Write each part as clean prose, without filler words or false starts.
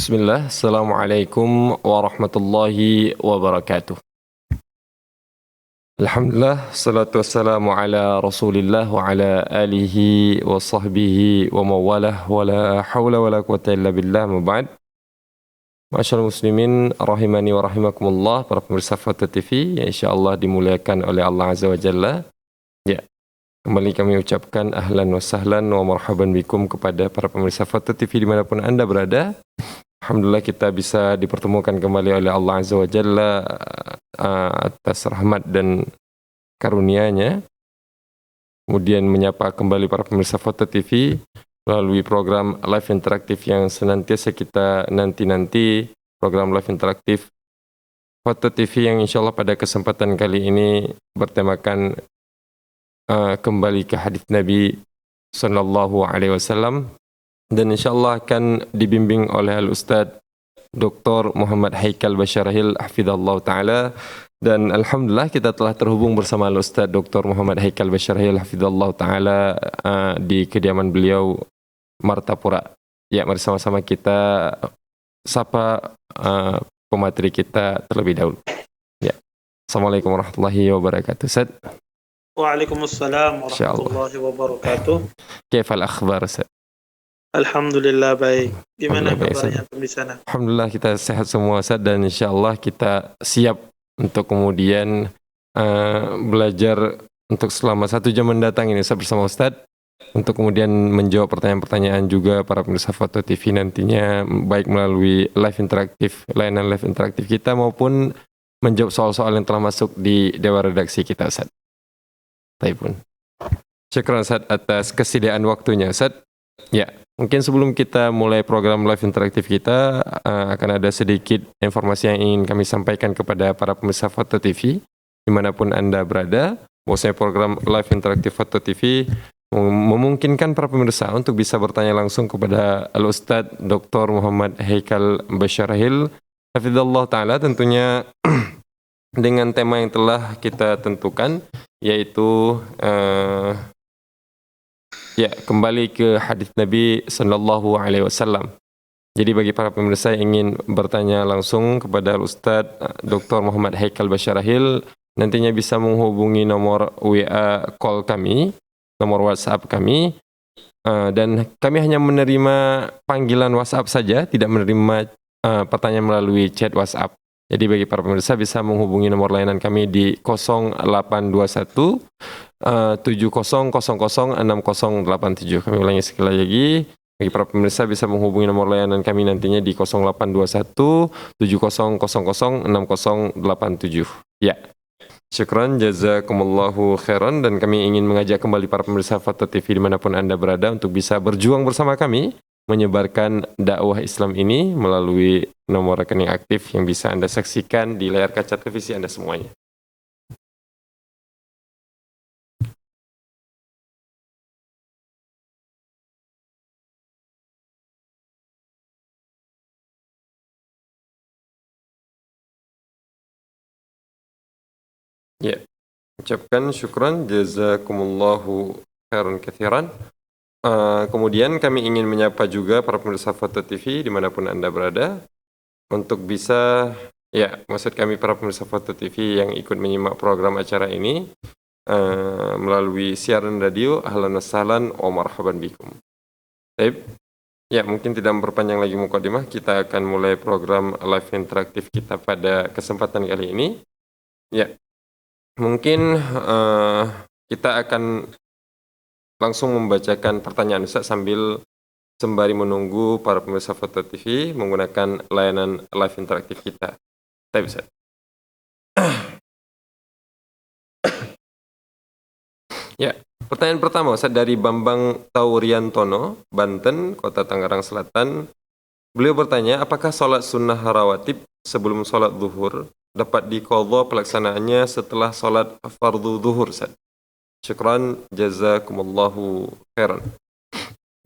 Bismillah, Assalamualaikum warahmatullahi wabarakatuh. Alhamdulillah, salatu wassalamu ala rasulillah wa ala alihi wa sahbihi wa mawalah wa la hawla wa la quwata illa billah maba'ad. Masyaallah muslimin, rahimani wa rahimakumullah, para pemirsa Fata TV yang insyaAllah dimuliakan oleh Allah Azza wa Jalla. Ya, kembali kami ucapkan ahlan wa sahlan wa marhaban bikum kepada para pemirsa Fata TV dimanapun Anda berada. Alhamdulillah kita bisa dipertemukan kembali oleh Allah Azza wa Jalla atas rahmat dan karunia-Nya. Kemudian menyapa kembali para pemirsa Fata TV melalui program live interaktif yang senantiasa kita nanti-nanti, program live interaktif Fata TV yang insya Allah pada kesempatan kali ini bertemakan kembali ke hadis Nabi Sallallahu Alaihi Wasallam. Dan insyaAllah akan dibimbing oleh Al-Ustadz Dr. Muhammad Haikal Basyarahil Hafidhallahu Ta'ala. Dan Alhamdulillah kita telah terhubung bersama Al-Ustadz Dr. Muhammad Haikal Basyarahil Hafidhallahu Ta'ala di kediaman beliau Martapura. Ya, mari sama-sama kita sapa pemateri kita terlebih dahulu. Ya. Assalamualaikum warahmatullahi wabarakatuh. Ustadz. Waalaikumsalam warahmatullahi wabarakatuh. Kaifal akhbar, Ustadz? Alhamdulillah baik. Gimana kabarnya di sana? Alhamdulillah kita sehat semua, Ustaz, dan insyaallah kita siap untuk kemudian belajar untuk selama 1 jam mendatang ini Ustaz, bersama Ustaz untuk kemudian menjawab pertanyaan-pertanyaan juga para pemirsa Fata TV nantinya, baik melalui live interaktif, layanan live interaktif kita maupun menjawab soal-soal yang telah masuk di dewan redaksi kita, Ustaz. Taibun. Syukran, Ustaz, atas kesediaan waktunya, Ustaz. Ya, mungkin sebelum kita mulai program live interaktif kita, akan ada sedikit informasi yang ingin kami sampaikan kepada para pemirsa Fata TV dimanapun Anda berada. Bahwasanya program live interaktif Fata TV memungkinkan para pemirsa untuk bisa bertanya langsung kepada Al-Ustadz Dr. Muhammad Haikal Basyarahil Hafidhallahu Ta'ala, tentunya dengan tema yang telah kita tentukan, yaitu ya, kembali ke hadis Nabi Sallallahu Alaihi Wasallam. Jadi bagi para pemirsa yang ingin bertanya langsung kepada Ustadz Dr. Muhammad Haikal Basyarahil, nantinya bisa menghubungi nomor WA call kami, nomor WhatsApp kami, dan kami hanya menerima panggilan WhatsApp saja, tidak menerima pertanyaan melalui chat WhatsApp. Jadi bagi para pemirsa bisa menghubungi nomor layanan kami di 0821 70006087. Kami ulangi sekali lagi. Bagi para pemirsa bisa menghubungi nomor layanan kami nantinya di 0821 70006087. Ya. Syukran, jazakumullahu khairan, dan kami ingin mengajak kembali para pemirsa Fata TV dimanapun Anda berada untuk bisa berjuang bersama kami menyebarkan dakwah Islam ini melalui nomor rekening aktif yang bisa Anda saksikan di layar kaca televisi Anda semuanya. Ya, ucapkan syukran, jazakumullahu khairan katsiran. Kemudian kami ingin menyapa juga para pemirsa Fata TV dimanapun Anda berada untuk bisa, ya, maksud kami para pemirsa Fata TV yang ikut menyimak program acara ini melalui siaran radio, ahlan wa sahlan wa marhaban bikum. Baik, ya, mungkin tidak memperpanjang lagi mukadimah, kita akan mulai program live interaktif kita pada kesempatan kali ini. Ya, mungkin kita akan langsung membacakan pertanyaan Ustaz sambil sembari menunggu para pemirsa Fata TV menggunakan layanan live interaktif kita. Baik, Ustaz. Ya, pertanyaan pertama Ustaz dari Bambang Tauriantono, Banten, Kota Tangerang Selatan. Beliau bertanya, apakah sholat sunnah rawatib sebelum sholat zuhur dapat diqadha pelaksanaannya setelah sholat fardu zuhur, Ustaz? Syukran, jazakumullahu khairan.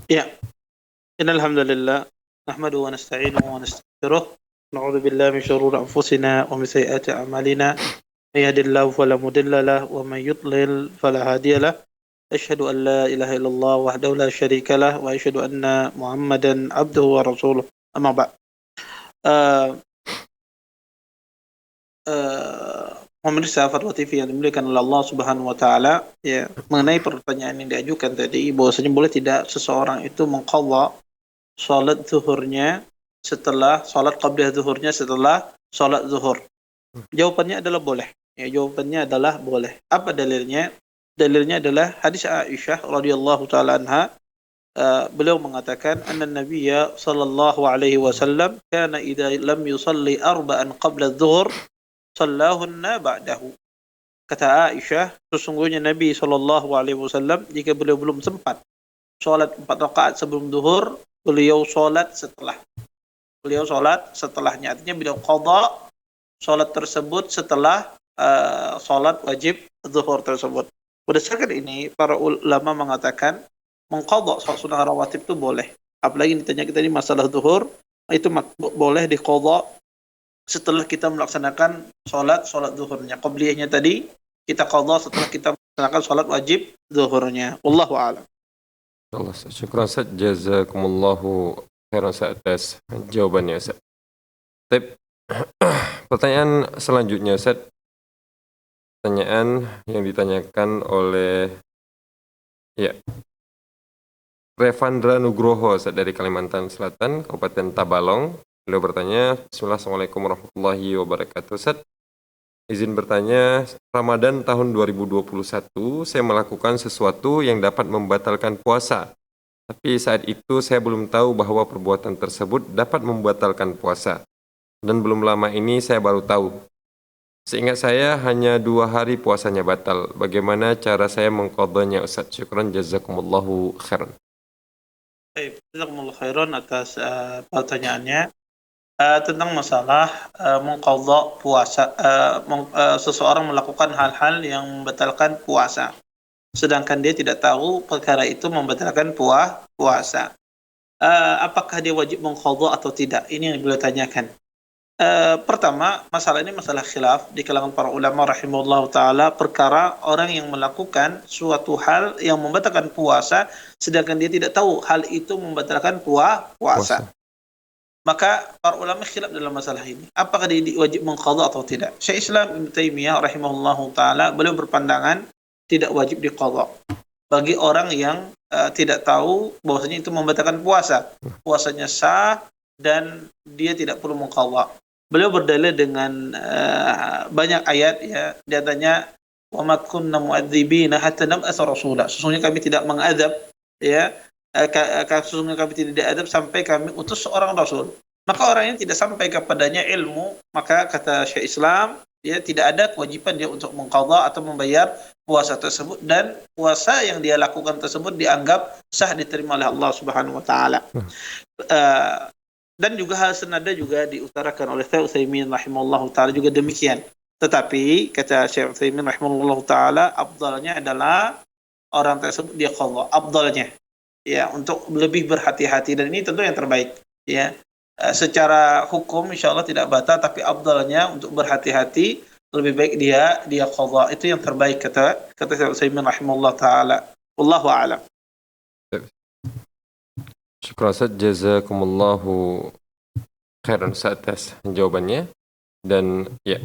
Ya. Innal hamdalillah nahmaduhu wa nasta'inuhu wa nastaghfiruh. Na'udzu billahi min shururi anfusina wa min sayyiati a'malina. May yahdihillahu fala mudilla lahu wa may yudlil fala hadiya lahu. Asyhadu an la ilaha illallah wahdahu la syarika lahu wa asyhadu anna Muhammadan abduhu wa rasuluh. Amma ba'd. eh, pemirsa Fatwa TV yang dimuliakan oleh Allah Subhanahu wa taala, ya, mengenai pertanyaan yang diajukan tadi bahwasanya boleh tidak seseorang itu mengqadha salat zuhurnya setelah salat qabliyah zuhurnya setelah salat zuhur. Jawabannya adalah boleh. Ya, jawabannya adalah boleh. Apa dalilnya? Dalilnya adalah hadis Aisyah radhiyallahu taala anha. Beliau mengatakan anna Nabiyya sallallahu alaihi wasallam kana idza lam yusalli arba'an qabla adh-dhuhr sallahunna ba'dahu. Kata Aisyah, sesungguhnya Nabi sallallahu alaihi wasallam jika beliau belum sempat salat 4 rakaat sebelum zuhur, beliau salat setelah. Beliau salat setelahnya. Artinya beliau qadha salat tersebut setelah salat wajib zuhur tersebut. Berdasarkan ini, para ulama mengatakan mengqadha salat sunnah rawatib itu boleh. Apalagi ditanya kita ini masalah zuhur, itu boleh diqadha setelah kita melaksanakan salat zuhurnya. Qabliyahnya tadi kita qadha setelah kita melaksanakan salat wajib zuhurnya. Wallahu a'lam. Allah, syukran Ustaz, jazakumullahu khairan Ustaz atas jawabannya Ustaz. Pertanyaan selanjutnya Ustaz, pertanyaan yang ditanyakan oleh Revandra Nugroho Ustaz dari Kalimantan Selatan, Kabupaten Tabalong. Beliau bertanya, Assalamualaikum warahmatullahi wabarakatuh Ustaz. Izin bertanya, Ramadan tahun 2021 saya melakukan sesuatu yang dapat membatalkan puasa. Tapi saat itu saya belum tahu bahwa perbuatan tersebut dapat membatalkan puasa. Dan belum lama ini saya baru tahu. Seingat saya hanya 2 hari puasanya batal. Bagaimana cara saya mengqadhanya Ustaz? Syukran jazakumullahu khairan. Baik, jazakumullahu khairan atas pertanyaannya. Tentang masalah mengqadha puasa, seseorang melakukan hal-hal yang membatalkan puasa sedangkan dia tidak tahu perkara itu membatalkan puasa. Apakah dia wajib mengqadha atau tidak? Ini yang beliau tanyakan. Pertama, masalah ini masalah khilaf di kalangan para ulama rahimahullah taala, perkara orang yang melakukan suatu hal yang membatalkan puasa sedangkan dia tidak tahu hal itu membatalkan puasa. Maka para ulama khilaf dalam masalah ini. Apakah dia wajib mengqadha atau tidak? Syekh Islam Ibnu Taimiyah rahimahullahu taala beliau berpandangan tidak wajib diqadha bagi orang yang tidak tahu bahwasanya itu membatalkan puasa. Puasanya sah dan dia tidak perlu mengqadha. Beliau berdalil dengan banyak ayat, ya, di antaranya wa ma kunna mu'adzibina hatta nab'atsa rasula. Sesungguhnya kami tidak mengadab, ya, sesungguhnya kami tidak diadab sampai kami utus seorang rasul. Maka orang yang tidak sampai kepadanya ilmu, maka kata Syekh Islam, ya, tidak ada kewajiban dia untuk mengqadha atau membayar puasa tersebut, dan puasa yang dia lakukan tersebut dianggap sah diterima oleh Allah Subhanahu wa taala. Dan juga hal senada juga diutarakan oleh Syekh Utsaimin rahimahullahu taala juga demikian. Tetapi kata Syekh Utsaimin rahimahullahu taala, afdalnya adalah orang tersebut dia qadha, afdalnya, ya, untuk lebih berhati-hati, dan ini tentu yang terbaik, ya. Secara hukum insyaallah tidak batal, tapi afdalnya untuk berhati-hati lebih baik dia qadha. Itu yang terbaik kata Syekh Utsaimin rahimahullah taala. Wallahu a'lam. Syukran Ustaz, jazakumullahu khairan Ustaz atas jawabannya. Dan ya,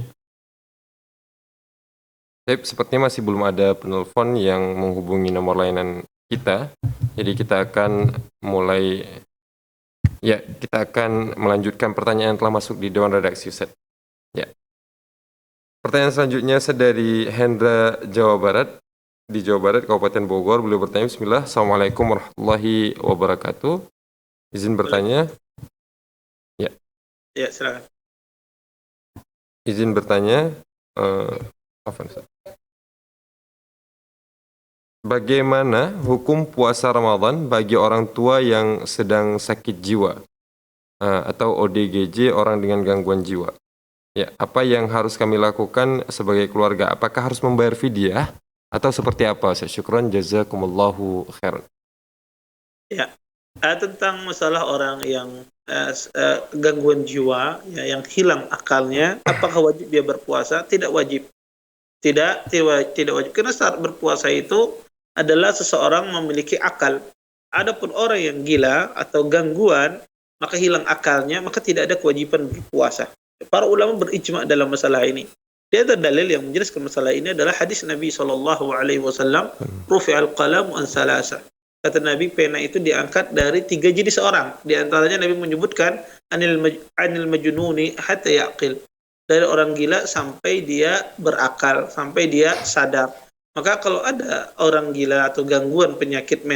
sepertinya masih belum ada penelpon yang menghubungi nomor layanan kita. Jadi kita akan melanjutkan pertanyaan yang telah masuk di Dewan Redaksi Ustaz. Ya. Pertanyaan selanjutnya Ustaz dari Hendra Jawa Barat. Di Jawa Barat, Kabupaten Bogor. Beliau bertanya, Bismillah, Assalamualaikum warahmatullahi wabarakatuh. Izin bertanya. Ya. Ya, silakan. Izin bertanya. Bagaimana hukum puasa Ramadan bagi orang tua yang sedang sakit jiwa atau ODGJ, orang dengan gangguan jiwa? Ya, apa yang harus kami lakukan sebagai keluarga? Apakah harus membayar fidyah atau seperti apa? Syukran jazakumullahu khairan. Ya, tentang masalah orang yang gangguan jiwa, ya, yang hilang akalnya, apakah wajib dia berpuasa? Tidak wajib. Tidak wajib. Karena saat berpuasa itu adalah seseorang memiliki akal. Adapun orang yang gila atau gangguan, maka hilang akalnya, maka tidak ada kewajiban berpuasa. Para ulama berijma dalam masalah ini. Dia ada dalil yang menjelaskan masalah ini adalah hadis Nabi SAW, rufi'al qalamu an salasa. Kata Nabi, pena itu diangkat dari 3 jenis orang. Di antaranya Nabi menyebutkan anil majnuni hatta yaqil. Dari orang gila sampai dia berakal, sampai dia sadar. Maka kalau ada orang gila atau gangguan penyakit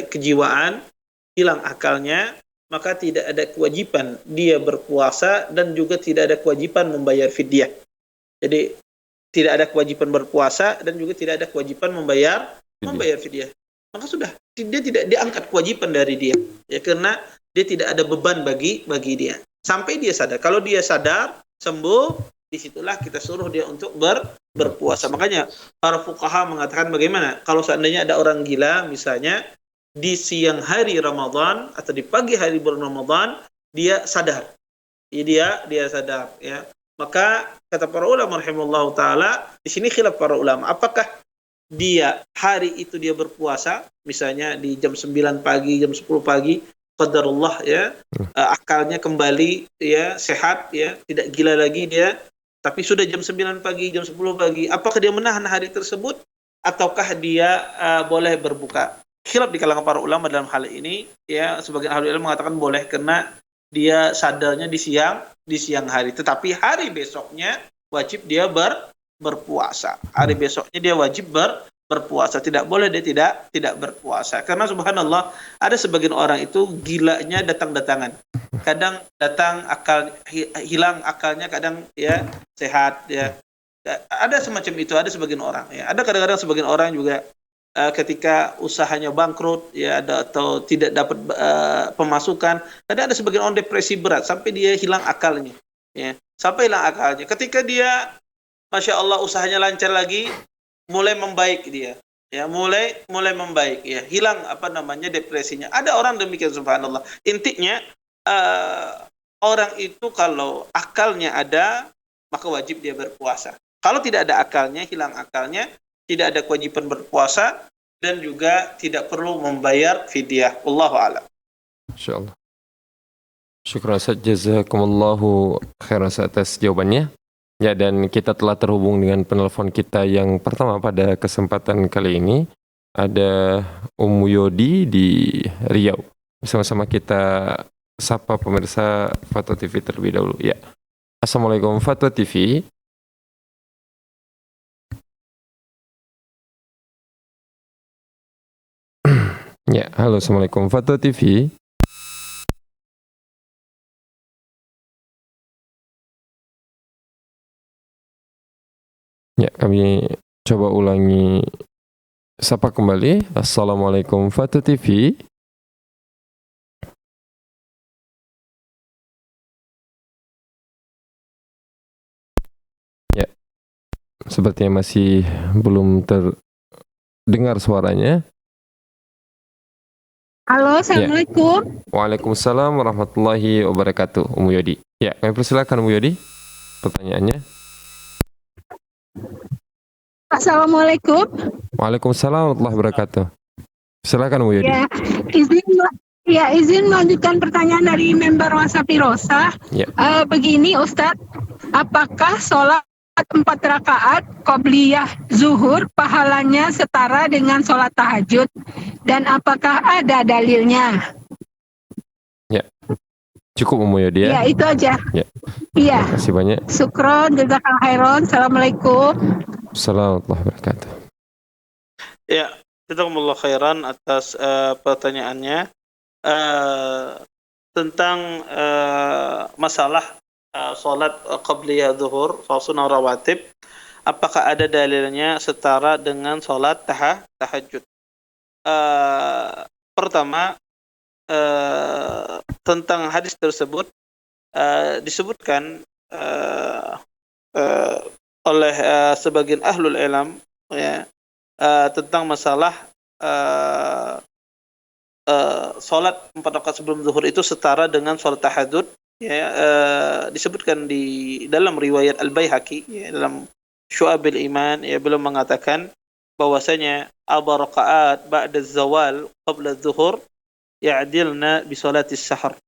kejiwaan, hilang akalnya, maka tidak ada kewajiban dia berpuasa dan juga tidak ada kewajiban membayar fidyah. Jadi tidak ada kewajiban berpuasa dan juga tidak ada kewajiban membayar fidyah. Maka sudah, dia tidak diangkat kewajiban dari dia, ya, karena dia tidak ada beban bagi dia sampai dia sadar. Kalau dia sadar, sembuh, disitulah kita suruh dia untuk berpuasa. Makanya para fuqaha mengatakan bagaimana kalau seandainya ada orang gila misalnya di siang hari Ramadan atau di pagi hari bulan Ramadan dia sadar, dia sadar, ya. Maka kata para ulama rahimahullah taala, di sini khilaf para ulama, apakah dia hari itu dia berpuasa, misalnya di jam 9 pagi, jam 10 pagi, qadarullah, ya, akalnya kembali, ya, sehat, ya, tidak gila lagi dia, tapi sudah jam 9 pagi, jam 10 pagi, apakah dia menahan hari tersebut ataukah dia boleh berbuka? Khilaf di kalangan para ulama dalam hal ini, ya. Sebagian ahli ilmu mengatakan boleh karena dia sadarnya di siang hari, tetapi hari besoknya wajib dia berpuasa. Hari besoknya dia wajib berpuasa. Tidak boleh dia tidak berpuasa. Karena subhanallah, ada sebagian orang itu gilanya datang-datangan. Kadang datang hilang akalnya, kadang ya sehat, ya. Ada semacam itu, ada sebagian orang, ya. Ada kadang-kadang sebagian orang juga ketika usahanya bangkrut, ya, atau tidak dapat pemasukan, kadang ada sebagian orang depresi berat sampai dia hilang akalnya, ya, sampai hilang akalnya. Ketika dia, masya Allah, usahanya lancar lagi, mulai membaik dia, ya, mulai membaik, ya, hilang depresinya. Ada orang demikian, subhanallah. Intinya orang itu kalau akalnya ada, maka wajib dia berpuasa. Kalau tidak ada akalnya, hilang akalnya, tidak ada kewajiban berpuasa dan juga tidak perlu membayar fidyah. Wallahu a'lam. Insyaallah. Syukran Ustaz, jazakumullahu khairan atas jawabannya. Ya, dan kita telah terhubung dengan penelpon kita yang pertama pada kesempatan kali ini. Ada Ummu Yodi di Riau. Bersama-sama kita sapa pemirsa Fatwa TV terlebih dahulu. Ya. Assalamualaikum Fatwa TV. Ya, halo, assalamualaikum Fatwa TV. Ya, kami coba ulangi, sapa kembali. Assalamualaikum Fatwa TV. Ya, sepertinya masih belum terdengar suaranya. Halo, assalamualaikum. Ya. Waalaikumsalam warahmatullahi wabarakatuh, Ummu Yodi. Ya, kami persilakan Ummu Yodi, pertanyaannya. Assalamualaikum. Waalaikumsalam warahmatullahi wabarakatuh. Silakan Ummu Yodi. Ya, izin melanjutkan pertanyaan dari member WhatsApp Rosa. Ya. Begini Ustadz, apakah sholat 4 rakaat qobliyah zuhur pahalanya setara dengan sholat tahajud, dan apakah ada dalilnya? Ya, cukup Ummu Yodi, ya. Ya, itu aja. Ya. Iya. Terima kasih banyak. Syukron, jazakallahu khairan. Assalamualaikum. Assalamualaikum warahmatullahi wabarakatuh. Ya, jazakumullah khairan atas pertanyaannya tentang masalah salat qabliyah zuhur, salat sunnah rawatib, apakah ada dalilnya setara dengan salat tahajud? Pertama, tentang hadis tersebut disebutkan oleh sebagian ahlul ilm, ya, tentang masalah salat 4 rakaat sebelum zuhur itu setara dengan salat tahajud, ya. Disebutkan di dalam riwayat Al-Baihaqi, ya, dalam Syu'abil Iman, ya, beliau mengatakan bahwasanya 4 rakaat ba'da zawal qabla zuhur ya'dilna bi salatis sahar.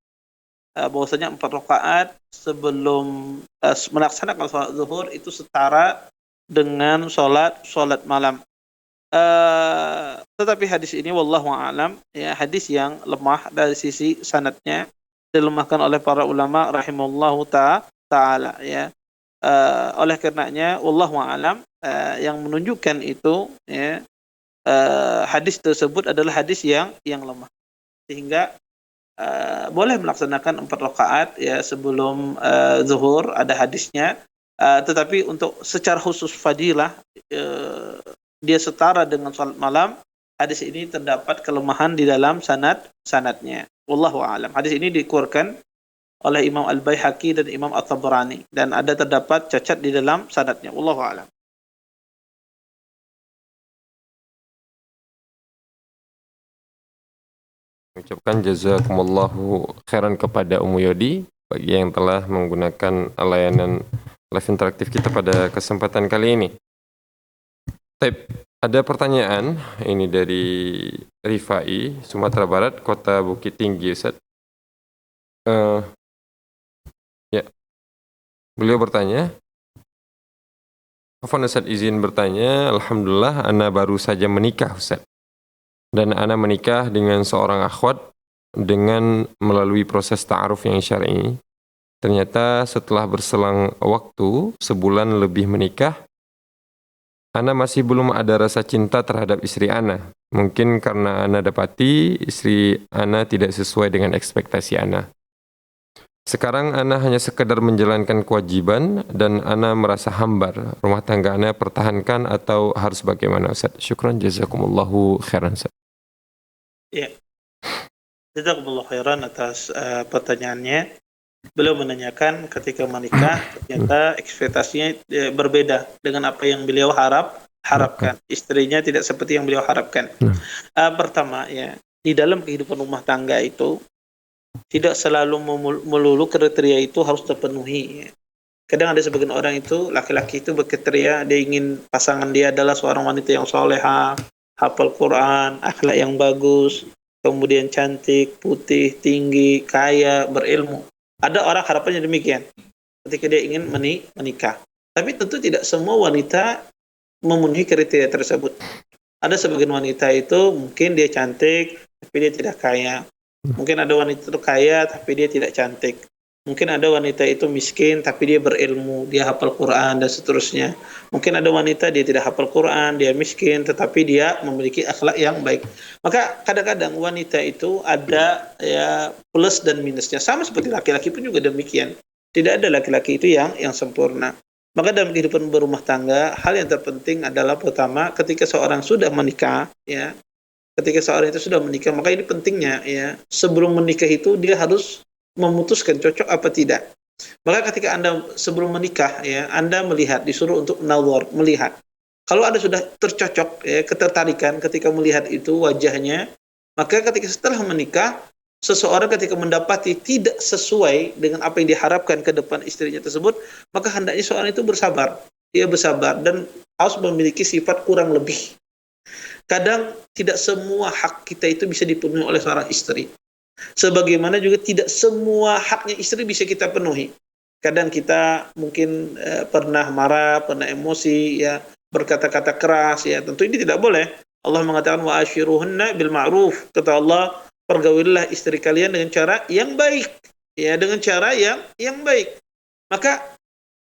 bahwasanya 4 rakaat sebelum melaksanakan sholat zuhur itu setara dengan sholat malam. Tetapi hadis ini wallahu a'lam ya hadis yang lemah dari sisi sanadnya, dilemahkan oleh para ulama rahimallahu taala ya. Oleh karenanya wallahu a'lam yang menunjukkan itu ya hadis tersebut adalah hadis yang lemah, sehingga boleh melaksanakan 4 rakaat ya sebelum zuhur, ada hadisnya. Tetapi untuk secara khusus fadilah dia setara dengan salat malam, hadis ini terdapat kelemahan di dalam sanadnya. Wallahu a'lam. Hadis ini dikeluarkan oleh Imam Al-Baihaqi dan Imam At-Tabrani dan ada terdapat cacat di dalam sanadnya. Wallahu a'lam. Ucapkan jazakumullahu khairan kepada Ummu Yodi bagi yang telah menggunakan layanan live interaktif kita pada kesempatan kali ini. Ada pertanyaan ini dari Rifai, Sumatera Barat, Kota Bukit Tinggi, Ustaz. Ya, beliau bertanya, Afwan Ustaz, izin bertanya, alhamdulillah ana baru saja menikah Ustaz. Dan ana menikah dengan seorang akhwat dengan melalui proses ta'aruf yang syar'i. Ternyata setelah berselang waktu sebulan lebih menikah, ana masih belum ada rasa cinta terhadap istri ana. Mungkin karena ana dapati istri ana tidak sesuai dengan ekspektasi ana. Sekarang ana hanya sekedar menjalankan kewajiban dan ana merasa hambar. Rumah tangga ana pertahankan atau harus bagaimana Ustaz? Syukran jazakumullahu khairan Ustaz. Ya. Jazakumullahu khairan atas pertanyaannya. Beliau menanyakan ketika menikah ternyata ekspektasinya berbeda dengan apa yang beliau harapkan. Istrinya tidak seperti yang beliau harapkan. Pertama ya, di dalam kehidupan rumah tangga itu tidak selalu melulu kriteria itu harus terpenuhi ya. Kadang ada sebagian orang itu, laki-laki itu berkriteria dia ingin pasangan dia adalah seorang wanita yang soleha, hafal Quran, akhlak yang bagus, kemudian cantik, putih, tinggi, kaya, berilmu. Ada orang harapannya demikian ketika dia ingin menikah. Tapi tentu tidak semua wanita memenuhi kriteria tersebut. Ada sebagian wanita itu mungkin dia cantik tapi dia tidak kaya. Mungkin ada wanita itu kaya tapi dia tidak cantik. Mungkin ada wanita itu miskin tapi dia berilmu, dia hafal Quran dan seterusnya. Mungkin ada wanita dia tidak hafal Quran, dia miskin tetapi dia memiliki akhlak yang baik. Maka kadang-kadang wanita itu ada ya plus dan minusnya. Sama seperti laki-laki pun juga demikian. Tidak ada laki-laki itu yang sempurna. Maka dalam kehidupan berumah tangga, hal yang terpenting adalah pertama ketika seorang sudah menikah ya. Ketika seorang itu sudah menikah, maka ini pentingnya ya. Sebelum menikah itu dia harus memutuskan cocok apa tidak. Maka ketika Anda sebelum menikah ya, Anda melihat, disuruh untuk nazar, melihat. Kalau Anda sudah tercocok ya, ketertarikan ketika melihat itu wajahnya, maka ketika setelah menikah, seseorang ketika mendapati tidak sesuai dengan apa yang diharapkan ke depan istrinya tersebut, maka hendaknya seorang itu bersabar. Dia bersabar dan harus memiliki sifat kurang lebih. Kadang tidak semua hak kita itu bisa dipenuhi oleh seorang istri. Sebagaimana juga tidak semua haknya istri bisa kita penuhi. Kadang kita mungkin pernah marah, pernah emosi, ya berkata-kata keras, ya tentu ini tidak boleh. Allah mengatakan wa ashiruhunna bil ma'ruf. Kata Allah, pergaulilah istri kalian dengan cara yang baik, ya dengan cara yang baik. Maka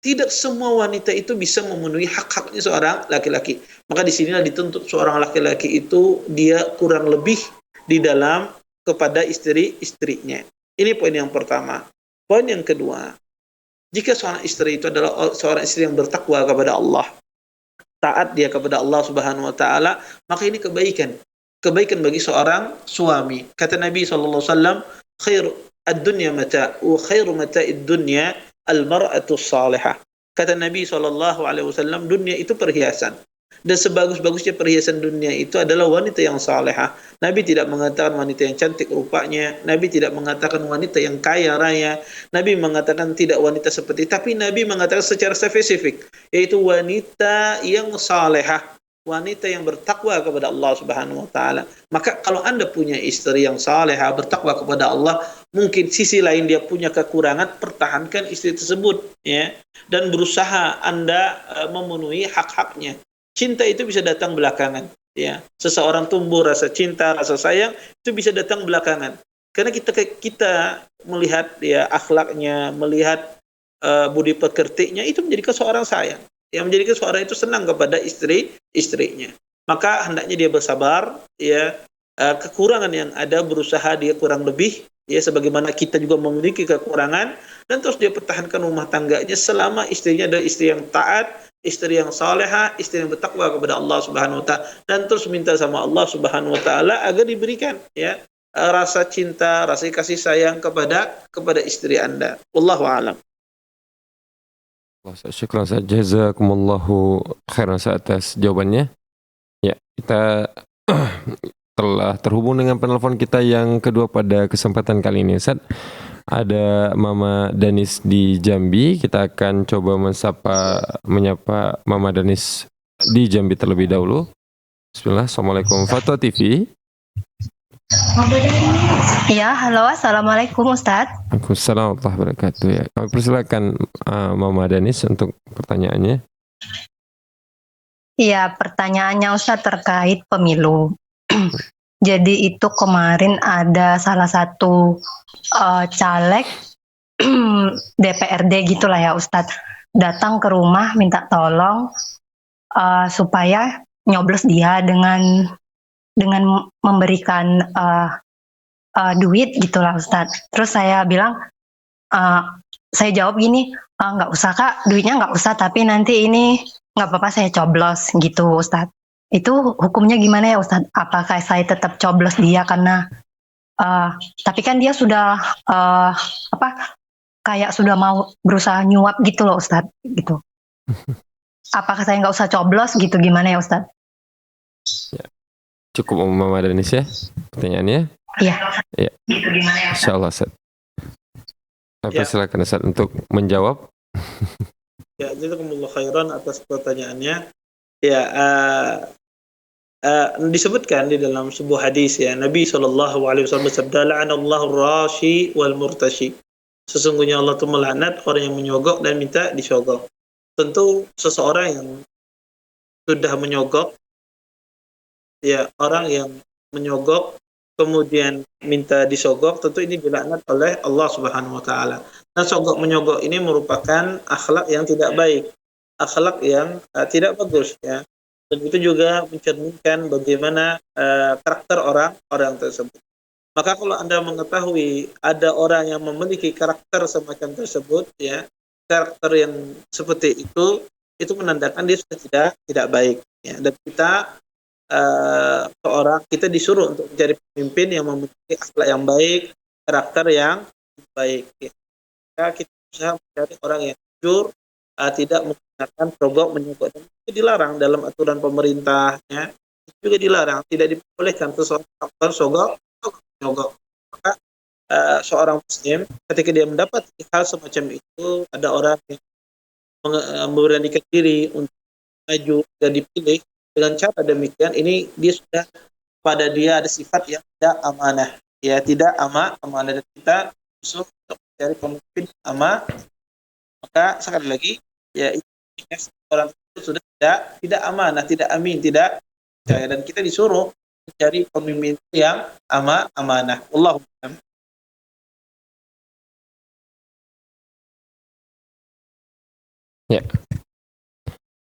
tidak semua wanita itu bisa memenuhi hak-haknya seorang laki-laki. Maka disinilah dituntut seorang laki-laki itu dia kurang lebih di dalam kepada istri-istrinya. Ini poin yang pertama. Poin yang kedua, jika seorang istri itu adalah seorang istri yang bertakwa kepada Allah, taat dia kepada Allah Subhanahu wa taala, maka ini kebaikan. Kebaikan bagi seorang suami. Kata Nabi sallallahu alaihi wasallam, "Khair ad-dunya mata' wa khairu mata'id dunya al-mar'atu salihah." Kata Nabi sallallahu alaihi wasallam, dunia itu perhiasan. Dan sebagus-bagusnya perhiasan dunia itu adalah wanita yang salehah. Nabi tidak mengatakan wanita yang cantik rupanya. Nabi tidak mengatakan wanita yang kaya raya. Nabi mengatakan tidak wanita seperti. Tapi Nabi mengatakan secara spesifik. Yaitu wanita yang salehah. wanita yang bertakwa kepada Allah Subhanahu wa taala. Maka kalau Anda punya istri yang salehah, bertakwa kepada Allah, mungkin sisi lain dia punya kekurangan, pertahankan istri tersebut ya, dan berusaha Anda memenuhi hak-haknya. Cinta itu bisa datang belakangan ya. Seseorang tumbuh rasa cinta, rasa sayang itu bisa datang belakangan. Karena kita melihat ya akhlaknya, melihat budi pekertinya, itu menjadikan seorang sayang. Yang menjadikan seorang itu senang kepada istrinya. Maka hendaknya dia bersabar ya, kekurangan yang ada berusaha dia kurang lebih ya, sebagaimana kita juga memiliki kekurangan, dan terus dia pertahankan rumah tangganya selama istrinya adalah istri yang taat, istri yang salehah, istri yang bertakwa kepada Allah Subhanahu wa taala, dan terus minta sama Allah Subhanahu wa taala agar diberikan ya rasa cinta, rasa kasih sayang kepada istri Anda. Wallahu a'lam. Syukran Ustaz, jazakumullahu khairan Ustaz atas jawabannya. Ya, kita telah terhubung dengan penelpon kita yang kedua pada kesempatan kali ini Ustaz. Ada Mama Danis di Jambi. Kita akan coba menyapa Mama Danis di Jambi terlebih dahulu. Bismillah. Assalamualaikum Fatwa TV. Ya, halo, assalamualaikum Ustadz. Waalaikumsalam warahmatullahi wabarakatuh. Ya, kami persilakan Mama Danis untuk pertanyaannya. Iya, pertanyaannya Ustadz terkait pemilu. Jadi itu kemarin ada salah satu caleg DPRD gitulah ya Ustadz, datang ke rumah minta tolong supaya nyoblos dia dengan memberikan duit gitulah Ustadz. Terus saya bilang, saya jawab gini, nggak usah Kak, duitnya nggak usah, tapi nanti ini nggak apa-apa saya coblos gitu Ustadz. Itu hukumnya gimana ya Ustadz? Apakah saya tetap coblos dia karena tapi kan dia sudah kayak sudah mau berusaha nyuap gitu loh Ustadz gitu. Apakah saya nggak usah coblos gitu, gimana ya Ustadz? Ya. Cukup Mama Danis ya pertanyaannya? Iya. Ya. Gitu gimana ya Ustadz? Insyaallah Ustaz. Silakan Ustaz untuk menjawab. Ya, jazakumullah khairan atas pertanyaannya. Ya, disebutkan di dalam sebuah hadis ya, Nabi SAW bersabda, la'anallahu rashi wal murtashi. Sesungguhnya Allah itu melaknat orang yang menyogok dan minta disogok. Tentu seseorang yang sudah menyogok, ya orang yang menyogok kemudian minta disogok, tentu ini dilaknat oleh Allah Subhanahu wa taala. Nah, sogok menyogok ini merupakan akhlak yang tidak baik, akhlak yang tidak bagus ya. Dan itu juga mencerminkan bagaimana karakter orang tersebut. Maka kalau Anda mengetahui ada orang yang memiliki karakter semacam tersebut ya, karakter yang seperti itu menandakan dia sudah tidak baik ya. Dan kita disuruh untuk menjadi pemimpin yang memiliki akhlak yang baik, karakter yang baik ya. Maka kita bisa mencari orang yang jujur, tidak menggunakan sogok menyogok, dan itu dilarang dalam aturan pemerintah ya. Itu juga dilarang, tidak dibolehkan seseorang melakukan sogok menyogok. Maka seorang muslim ketika dia mendapat hal semacam itu, ada orang yang memberanikan diri untuk maju dan dipilih dengan cara demikian, ini dia sudah pada dia ada sifat yang tidak amanah ya, tidak amanah, dan kita disuruh untuk mencari pemimpin amanah. Maka sekali lagi ya, orang itu sudah tidak amanah, tidak amin, tidak percaya, dan kita disuruh mencari pemimpin yang amanah. Wallahu a'lam. Ya.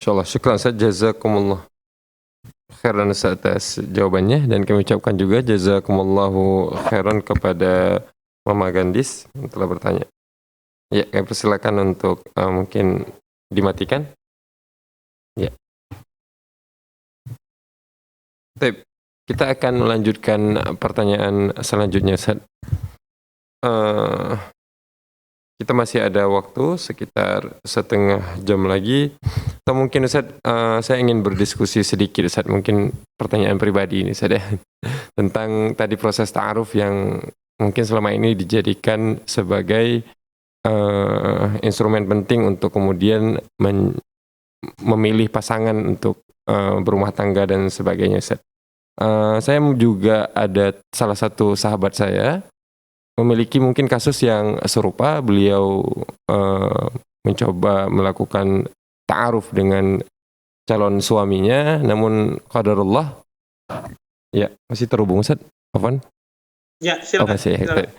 Insyaallah, syukran Ustaz, jazakumullah khairan atas jawabannya, dan kami ucapkan juga jazakumullahu khairan kepada Mama Gandis yang telah bertanya. Ya, kami persilakan untuk mungkin dimatikan. Ya. Baik, kita akan melanjutkan pertanyaan selanjutnya Ustaz. Kita masih ada waktu sekitar setengah jam lagi. Atau mungkin Ustaz, saya ingin berdiskusi sedikit Ustaz, mungkin pertanyaan pribadi ini Ustaz ya, tentang tadi proses ta'aruf yang mungkin selama ini dijadikan sebagai instrumen penting untuk kemudian memilih pasangan untuk berumah tangga dan sebagainya, Ustaz. Saya juga ada salah satu sahabat saya memiliki mungkin kasus yang serupa. Beliau mencoba melakukan ta'aruf dengan calon suaminya, namun qadarullah, ya masih terhubung, Ustaz. Afwan. Ya, silakan. Silakan.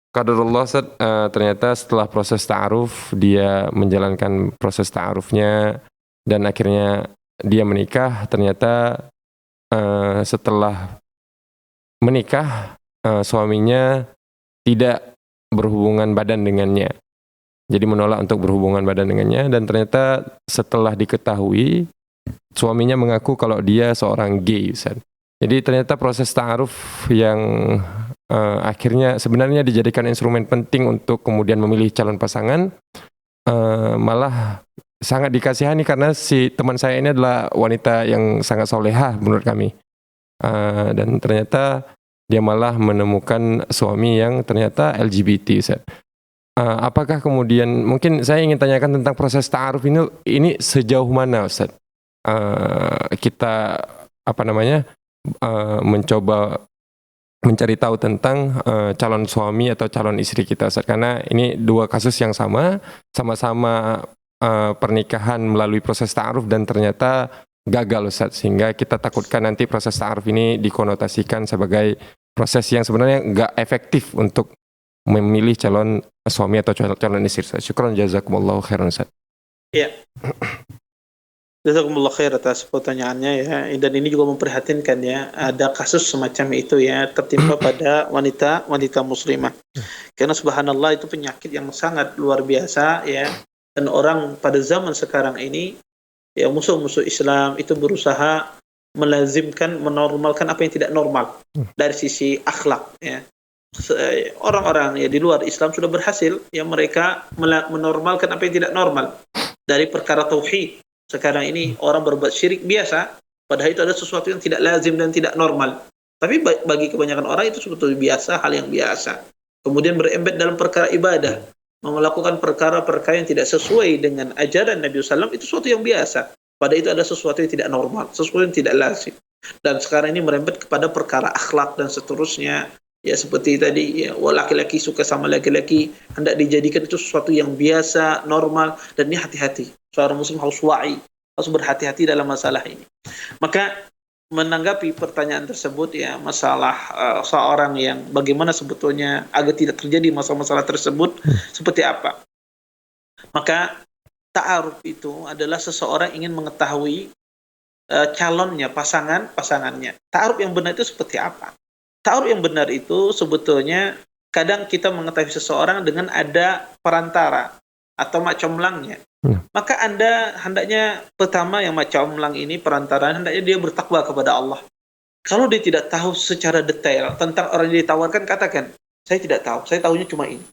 Qadarullah, Ustaz, ternyata setelah proses ta'aruf, dia menjalankan proses ta'arufnya dan akhirnya dia menikah. Ternyata setelah menikah, suaminya tidak berhubungan badan dengannya. Jadi menolak untuk berhubungan badan dengannya, dan ternyata setelah diketahui, suaminya mengaku kalau dia seorang gay, Ustaz. Jadi ternyata proses ta'aruf yang akhirnya sebenarnya dijadikan instrumen penting untuk kemudian memilih calon pasangan, malah sangat dikasihani karena si teman saya ini adalah wanita yang sangat solehah menurut kami. Dan ternyata dia malah menemukan suami yang ternyata LGBT, Ustaz. Apakah kemudian, mungkin saya ingin tanyakan tentang proses ta'aruf ini sejauh mana, Ustaz? Kita mencoba mencari tahu tentang calon suami atau calon istri kita, Ustaz. Karena ini dua kasus yang sama-sama pernikahan melalui proses ta'aruf dan ternyata gagal, Ustaz. Sehingga kita takutkan nanti proses ta'aruf ini dikonotasikan sebagai proses yang sebenarnya nggak efektif untuk memilih calon suami atau calon istri, Ustaz. Syukran, jazakumullahu khairan, Ustaz. Iya. Jazakumullah khair atas pertanyaannya ya. Dan ini juga memprihatinkan ya. Ada kasus semacam itu ya tertimpa pada wanita muslimah. Karena subhanallah itu penyakit yang sangat luar biasa ya. Dan orang pada zaman sekarang ini ya, musuh-musuh Islam itu berusaha melazimkan, menormalkan apa yang tidak normal dari sisi akhlak ya. Orang-orang ya di luar Islam sudah berhasil ya, mereka menormalkan apa yang tidak normal dari perkara tauhid. Sekarang ini orang berbuat syirik biasa, padahal itu ada sesuatu yang tidak lazim dan tidak normal. Tapi bagi kebanyakan orang itu sebetulnya biasa, hal yang biasa. Kemudian berembet dalam perkara ibadah, melakukan perkara-perkara yang tidak sesuai dengan ajaran Nabi SAW, itu sesuatu yang biasa. Padahal itu ada sesuatu yang tidak normal, sesuatu yang tidak lazim. Dan sekarang ini merembet kepada perkara akhlak dan seterusnya. Ya seperti tadi ya, laki-laki suka sama laki-laki hendak dijadikan itu sesuatu yang biasa, normal, dan ini hati-hati. Seorang muslim harus wa'i, harus berhati-hati dalam masalah ini. Maka menanggapi pertanyaan tersebut ya, masalah seorang yang bagaimana sebetulnya agar tidak terjadi masalah-masalah tersebut seperti apa. Maka ta'aruf itu adalah seseorang ingin mengetahui calonnya, pasangannya. Ta'aruf yang benar itu seperti apa? Ta'aruf yang benar itu sebetulnya kadang kita mengetahui seseorang dengan ada perantara atau macamlangnya. Maka Anda hendaknya pertama yang macamlang ini, perantaraan, hendaknya dia bertakwa kepada Allah. Kalau dia tidak tahu secara detail tentang orang yang ditawarkan, katakan, saya tidak tahu, saya tahunya cuma ini.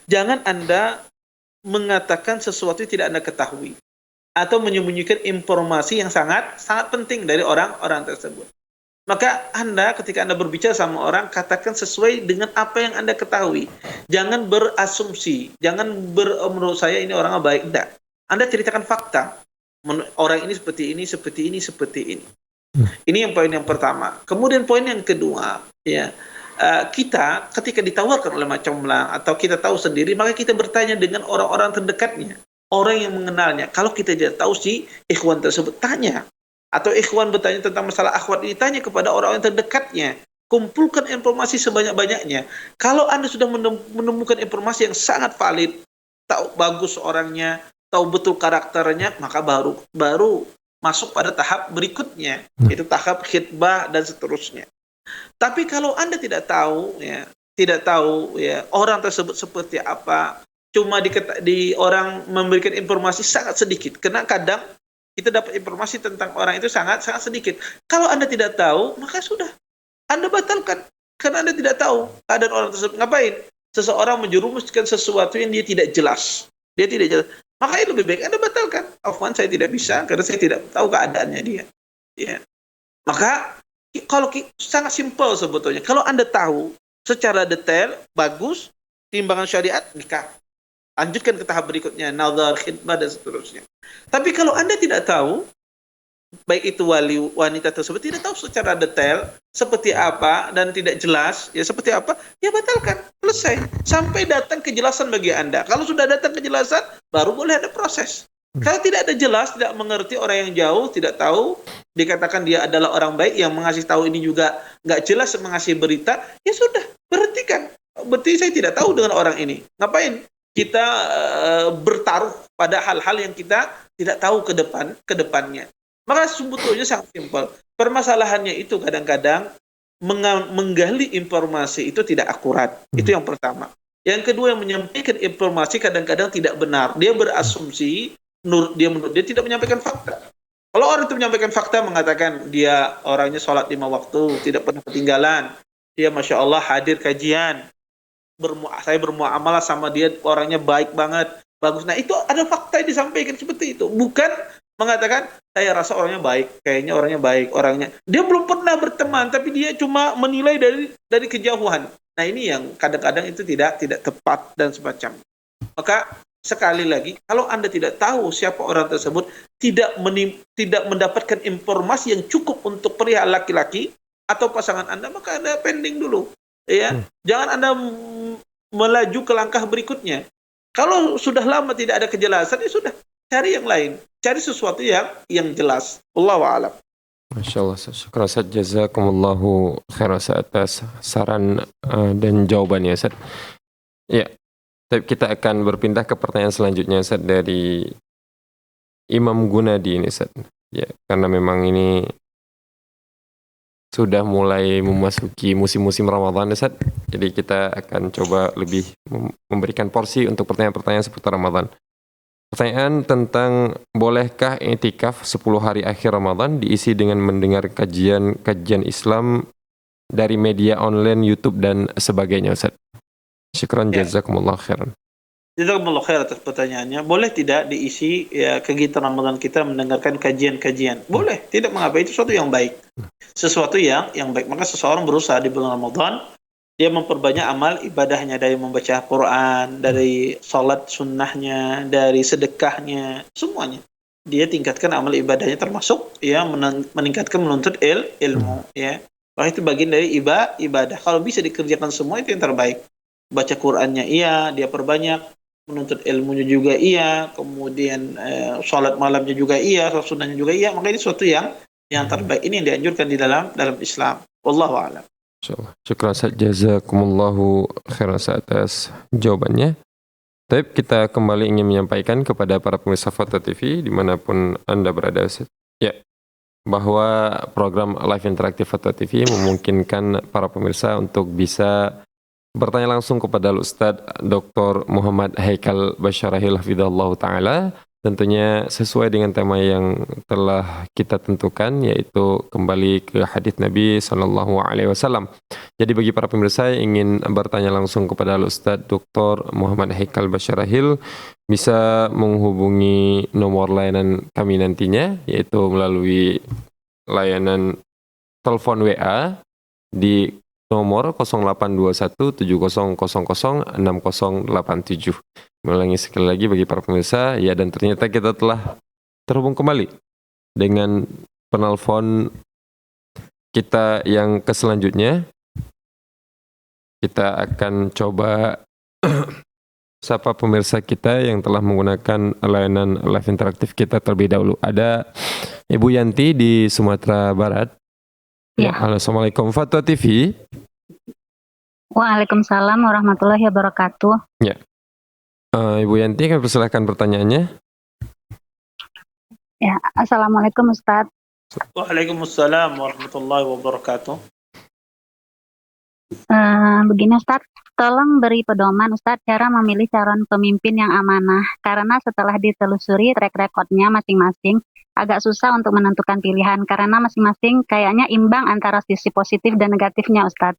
Jangan Anda mengatakan sesuatu yang tidak Anda ketahui atau menyembunyikan informasi yang sangat penting dari orang-orang tersebut. Maka Anda ketika Anda berbicara sama orang, katakan sesuai dengan apa yang Anda ketahui. Jangan berasumsi, jangan menurut saya ini orang baik, tidak. Anda ceritakan fakta. Orang ini seperti ini, seperti ini, seperti ini. Ini yang poin yang pertama. Kemudian poin yang kedua, ya, kita ketika ditawarkan oleh macamlang atau kita tahu sendiri, maka kita bertanya dengan orang-orang terdekatnya, orang yang mengenalnya. Kalau kita tidak tahu si ikhwan tersebut, tanya. Atau ikhwan bertanya tentang masalah akhwat ini, tanya kepada orang-orang terdekatnya. Kumpulkan informasi sebanyak-banyaknya. Kalau Anda sudah menemukan informasi yang sangat valid, tahu bagus orangnya, tahu betul karakternya, maka baru masuk pada tahap berikutnya, itu tahap khitbah dan seterusnya. Tapi kalau Anda tidak tahu ya orang tersebut seperti apa, cuma di orang memberikan informasi sangat sedikit. Karena kadang kita dapat informasi tentang orang itu sangat sedikit. Kalau Anda tidak tahu, maka sudah. Anda batalkan. Karena Anda tidak tahu keadaan orang tersebut. Ngapain? Seseorang menjerumuskan sesuatu yang dia tidak jelas. Makanya lebih baik Anda batalkan. Afwan, saya tidak bisa karena saya tidak tahu keadaannya dia. Ya. Maka kalau sangat simpel sebetulnya. Kalau Anda tahu secara detail, bagus, timbangan syariat, nikah. lanjutkan ke tahap berikutnya, nazar, khidmah dan seterusnya. Tapi kalau Anda tidak tahu, baik itu wali wanita tersebut tidak tahu secara detail seperti apa dan tidak jelas ya seperti apa, ya batalkan, selesai sampai datang kejelasan bagi Anda. Kalau sudah datang kejelasan baru boleh ada proses. Kalau tidak ada jelas, tidak mengerti, orang yang jauh tidak tahu, dikatakan dia adalah orang baik yang mengasih tahu ini juga nggak jelas mengasih berita, ya sudah berhentikan. Berarti saya tidak tahu dengan orang ini, ngapain kita bertaruh pada hal-hal yang kita tidak tahu ke depannya. Maka sebetulnya sangat simpel. Permasalahannya itu kadang-kadang menggali informasi itu tidak akurat. Itu yang pertama. Yang kedua, yang menyampaikan informasi kadang-kadang tidak benar. Dia berasumsi, menurut dia tidak menyampaikan fakta. Kalau orang itu menyampaikan fakta, mengatakan dia orangnya sholat 5 waktu, tidak pernah ketinggalan, dia Masya Allah hadir kajian, saya bermuamalah sama dia, orangnya baik banget, bagus. Nah itu ada fakta yang disampaikan seperti itu. Bukan mengatakan saya rasa orangnya baik, kayaknya orangnya baik, orangnya dia belum pernah berteman, tapi dia cuma menilai dari kejauhan. Nah ini yang kadang-kadang itu tidak tepat dan semacam. Maka sekali lagi, kalau Anda tidak tahu siapa orang tersebut, tidak mendapatkan informasi yang cukup untuk perihal laki-laki atau pasangan Anda, maka Anda pending dulu. Ya, jangan Anda melaju ke langkah berikutnya. Kalau sudah lama tidak ada kejelasan, ya sudah, cari yang lain, cari sesuatu yang jelas. Wallahu a'lam. Masya Allah, syukur Ustaz, jazakumullahu khairan atas saran dan jawabannya Ustaz. Ya, kita akan berpindah ke pertanyaan selanjutnya Ustaz dari Imam Gunadi ini Ustaz. Ya, karena memang ini sudah mulai memasuki musim-musim Ramadan Ustaz. Jadi kita akan coba lebih memberikan porsi untuk pertanyaan-pertanyaan seputar Ramadan. Pertanyaan tentang bolehkah i'tikaf 10 hari akhir Ramadan diisi dengan mendengar kajian Islam dari media online, YouTube dan sebagainya Ustaz. Syukran jazakumullah khairan. Jazakumullah khair atas pertanyaannya. Boleh tidak diisi kegiatan Ramadan kita mendengarkan kajian-kajian? Boleh, tidak mengapa, itu sesuatu yang baik. Sesuatu yang baik. Maka seseorang berusaha di bulan Ramadan, dia memperbanyak amal ibadahnya, dari membaca Quran, dari salat sunnahnya, dari sedekahnya, semuanya. Dia tingkatkan amal ibadahnya, termasuk meningkatkan menuntut ilmu. Ya. Maka itu bagian dari ibadah. Kalau bisa dikerjakan semua, itu yang terbaik. Baca Qurannya dia perbanyak, menuntut ilmunya juga kemudian sholat malamnya juga sholat sunnahnya juga maka ini sesuatu yang terbaik. Ini yang dianjurkan di dalam Islam. Wallahu a'lam. Insyaallah. Syukran Ustaz, jazakumullahu khairan atas jawabannya. Tapi kita kembali ingin menyampaikan kepada para pemirsa Foto TV dimanapun Anda berada Ustaz. Ya, bahwa program live interaktif Foto TV memungkinkan para pemirsa untuk bisa bertanya langsung kepada Ustadz Dr. Muhammad Haikal Basyarahil Hafidhahullah Ta'ala, tentunya sesuai dengan tema yang telah kita tentukan, yaitu kembali ke hadits Nabi SAW. Jadi bagi para pemirsa yang ingin bertanya langsung kepada Ustadz Dr. Muhammad Haikal Basyarahil, bisa menghubungi nomor layanan kami nantinya, yaitu melalui layanan telepon WA di nomor 0821 7000 6087. Mengulangi sekali lagi bagi para pemirsa, dan ternyata kita telah terhubung kembali dengan penelpon kita yang selanjutnya. Kita akan coba sapa pemirsa kita yang telah menggunakan layanan live interaktif kita terlebih dahulu. Ada Ibu Yanti di Sumatera Barat. Ya. Halo, Assalamualaikum Fatwa TV. Waalaikumsalam warahmatullahi wabarakatuh. Ya, Ibu Yanti, kami persilahkan pertanyaannya. Ya, Assalamualaikum Ustadz. Waalaikumsalam warahmatullahi wabarakatuh. Begini Ustadz, tolong beri pedoman Ustadz cara memilih calon pemimpin yang amanah. Karena setelah ditelusuri track recordnya masing-masing, agak susah untuk menentukan pilihan karena masing-masing kayaknya imbang antara sisi positif dan negatifnya Ustadz.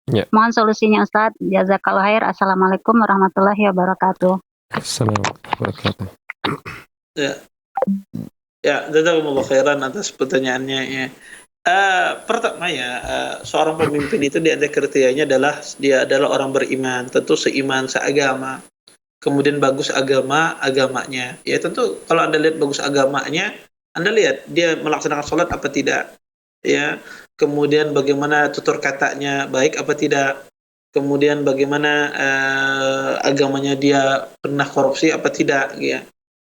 Ya. Mohon solusinya Ustadz. Jazakallahu khair. Assalamualaikum warahmatullahi wabarakatuh. Assalamualaikum warahmatullahi wabarakatuh. Ya, jazakumullah khairan atas pertanyaannya. Ya. Pertama seorang pemimpin itu di antara kriterianya adalah dia adalah orang beriman, tentu seiman, seagama. kemudian bagus agamanya. Ya tentu kalau Anda lihat bagus agamanya, Anda lihat dia melaksanakan sholat apa tidak. Ya, kemudian bagaimana tutur katanya baik apa tidak. Kemudian bagaimana agamanya dia pernah korupsi apa tidak, ya.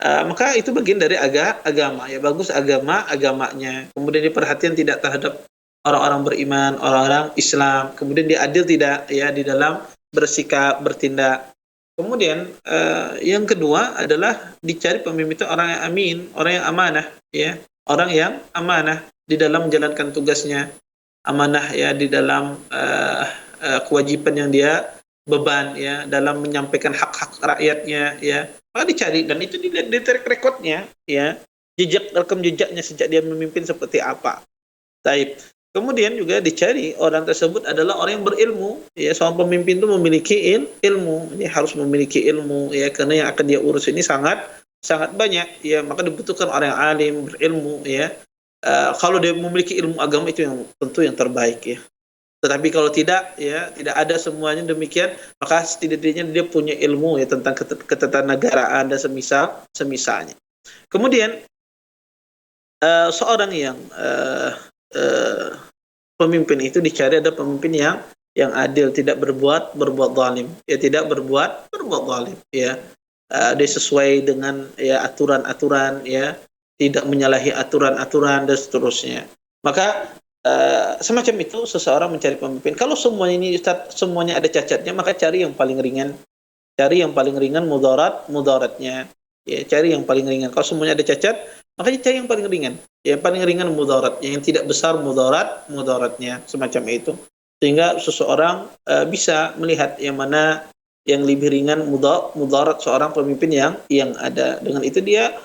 Maka itu bagian dari agama, ya bagus agamanya. Kemudian dia perhatian tidak terhadap orang-orang beriman, orang-orang Islam. Kemudian dia adil tidak, ya, di dalam bersikap, bertindak. Kemudian yang kedua adalah dicari pemimpin itu orang yang amin, orang yang amanah, ya, orang yang amanah di dalam menjalankan tugasnya, amanah ya di dalam kewajiban yang dia beban, ya, dalam menyampaikan hak-hak rakyatnya, ya. Maka dicari, dan itu dilihat di track recordnya, ya, rekam jejaknya sejak dia memimpin seperti apa. Taib. Kemudian juga dicari orang tersebut adalah orang yang berilmu, ya. Seorang pemimpin itu memiliki ilmu, dia harus memiliki ilmu, ya, karena yang akan dia urus ini sangat banyak, ya. Maka dibutuhkan orang yang alim, berilmu, ya. Kalau dia memiliki ilmu agama itu yang tentu yang terbaik, ya. Tetapi kalau tidak, ya, tidak ada semuanya demikian, maka setidaknya dia punya ilmu, ya, tentang ketatanegaraan dan semisalnya. Kemudian seorang yang pemimpin itu dicari ada pemimpin yang adil, tidak berbuat zalim, ya, tidak berbuat zalim, ya. Dia sesuai dengan, ya, aturan-aturan, ya, tidak menyalahi aturan-aturan dan seterusnya. Maka semacam itu seseorang mencari pemimpin. Kalau semuanya ini Ustaz, semuanya ada cacatnya, maka cari yang paling ringan. Cari yang paling ringan mudaratnya. Ya, cari yang paling ringan. Kalau semuanya ada cacat, maka cari yang paling ringan. Yang paling ringan mudaratnya, yang tidak besar mudaratnya, semacam itu. Sehingga seseorang bisa melihat yang mana yang lebih ringan mudarat seorang pemimpin yang ada. Dengan itu dia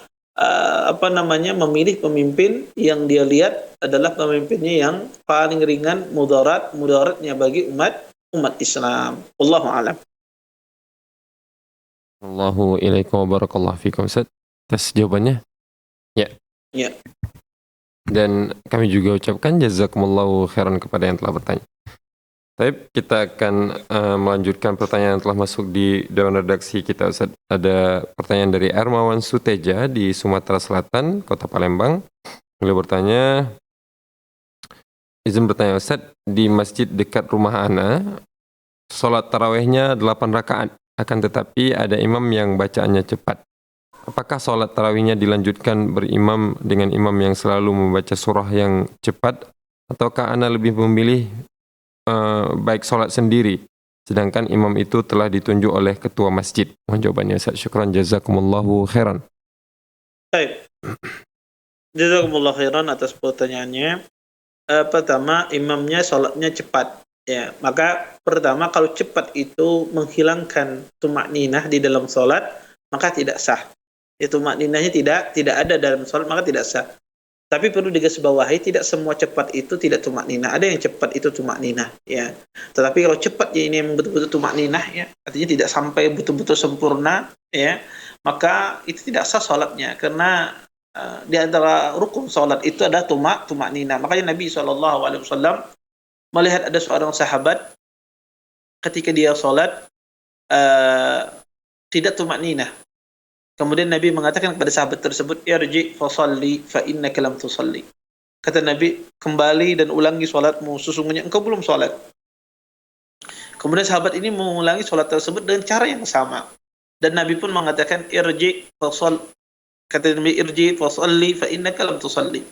memilih pemimpin yang dia lihat adalah pemimpinnya yang paling ringan mudaratnya bagi umat Islam. Wallahu a'lam. Allahu ilaikum wa barakallahu fikum. Ustaz, atas jawabannya. Ya. Ya. Dan kami juga ucapkan jazakumullahu khairan kepada yang telah bertanya. Baik, kita akan melanjutkan pertanyaan yang telah masuk di dewan redaksi kita, Ustaz. Ada pertanyaan dari Ermawan Suteja di Sumatera Selatan, Kota Palembang. Beliau bertanya, izin bertanya, Ustaz, di masjid dekat rumah ana, sholat tarawihnya 8 rakaat, akan tetapi ada imam yang bacaannya cepat. Apakah sholat tarawihnya dilanjutkan berimam dengan imam yang selalu membaca surah yang cepat, ataukah ana lebih memilih baik sholat sendiri, sedangkan imam itu telah ditunjuk oleh ketua masjid? Mohon jawabannya, Ustaz. Syukran, jazakumullahu khairan. Baik. Jazakumullahu khairan atas pertanyaannya. Pertama, imamnya sholatnya cepat, ya. Maka pertama, kalau cepat itu menghilangkan tumakninah di dalam sholat, maka tidak sah. Itu tumakninahnya tidak ada dalam sholat, maka tidak sah. Tapi perlu digarisbawahi, tidak semua cepat itu tidak tumakninah. Ada yang cepat itu tumakninah, ya. Tetapi kalau cepat ya ini yang betul-betul tumakninah, ya, artinya tidak sampai betul-betul sempurna, ya, maka itu tidak sah sholatnya, karena di antara rukun sholat itu ada tumakninah. Makanya Nabi SAW melihat ada seorang sahabat ketika dia sholat tidak tumakninah. Kemudian Nabi mengatakan kepada sahabat tersebut, irji fa shalli fa innaka lam tusalli. Kata Nabi, kembali dan ulangi salatmu, sesungguhnya engkau belum salat. Kemudian sahabat ini mengulangi salat tersebut dengan cara yang sama. Dan Nabi pun mengatakan, irji fa shalli. Kata Nabi, irji fa shalli fa innaka lam tusalli.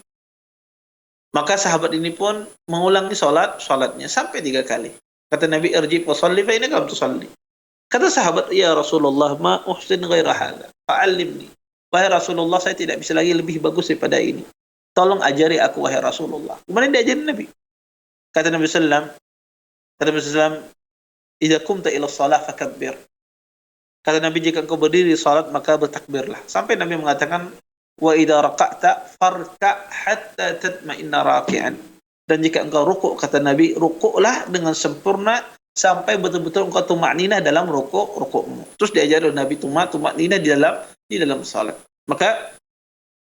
Maka sahabat ini pun mengulangi salatnya sampai 3 kali. Kata Nabi, irji fa shalli fa innaka lam tusalli. Kata sahabat, ya Rasulullah, ma uhsin ghaira hadha, fa'allimni. Wahai Rasulullah, saya tidak bisa lagi lebih bagus daripada ini. Tolong ajari aku, wahai Rasulullah. Kemudian diajari Nabi. Kata Nabi sallallahu alaihi wasallam, idza qumta ila shalah fakabbir. Kata Nabi, jika engkau berdiri salat maka bertakbirlah. Sampai Nabi mengatakan, wa idza raqa'ta farka hatta tatma'inna raki'an. Dan jika engkau rukuk, kata Nabi, rukuklah dengan sempurna sampai betul-betul engkau tumakninah dalam rukukmu. Terus diajar oleh Nabi tumakninah di dalam salat. Maka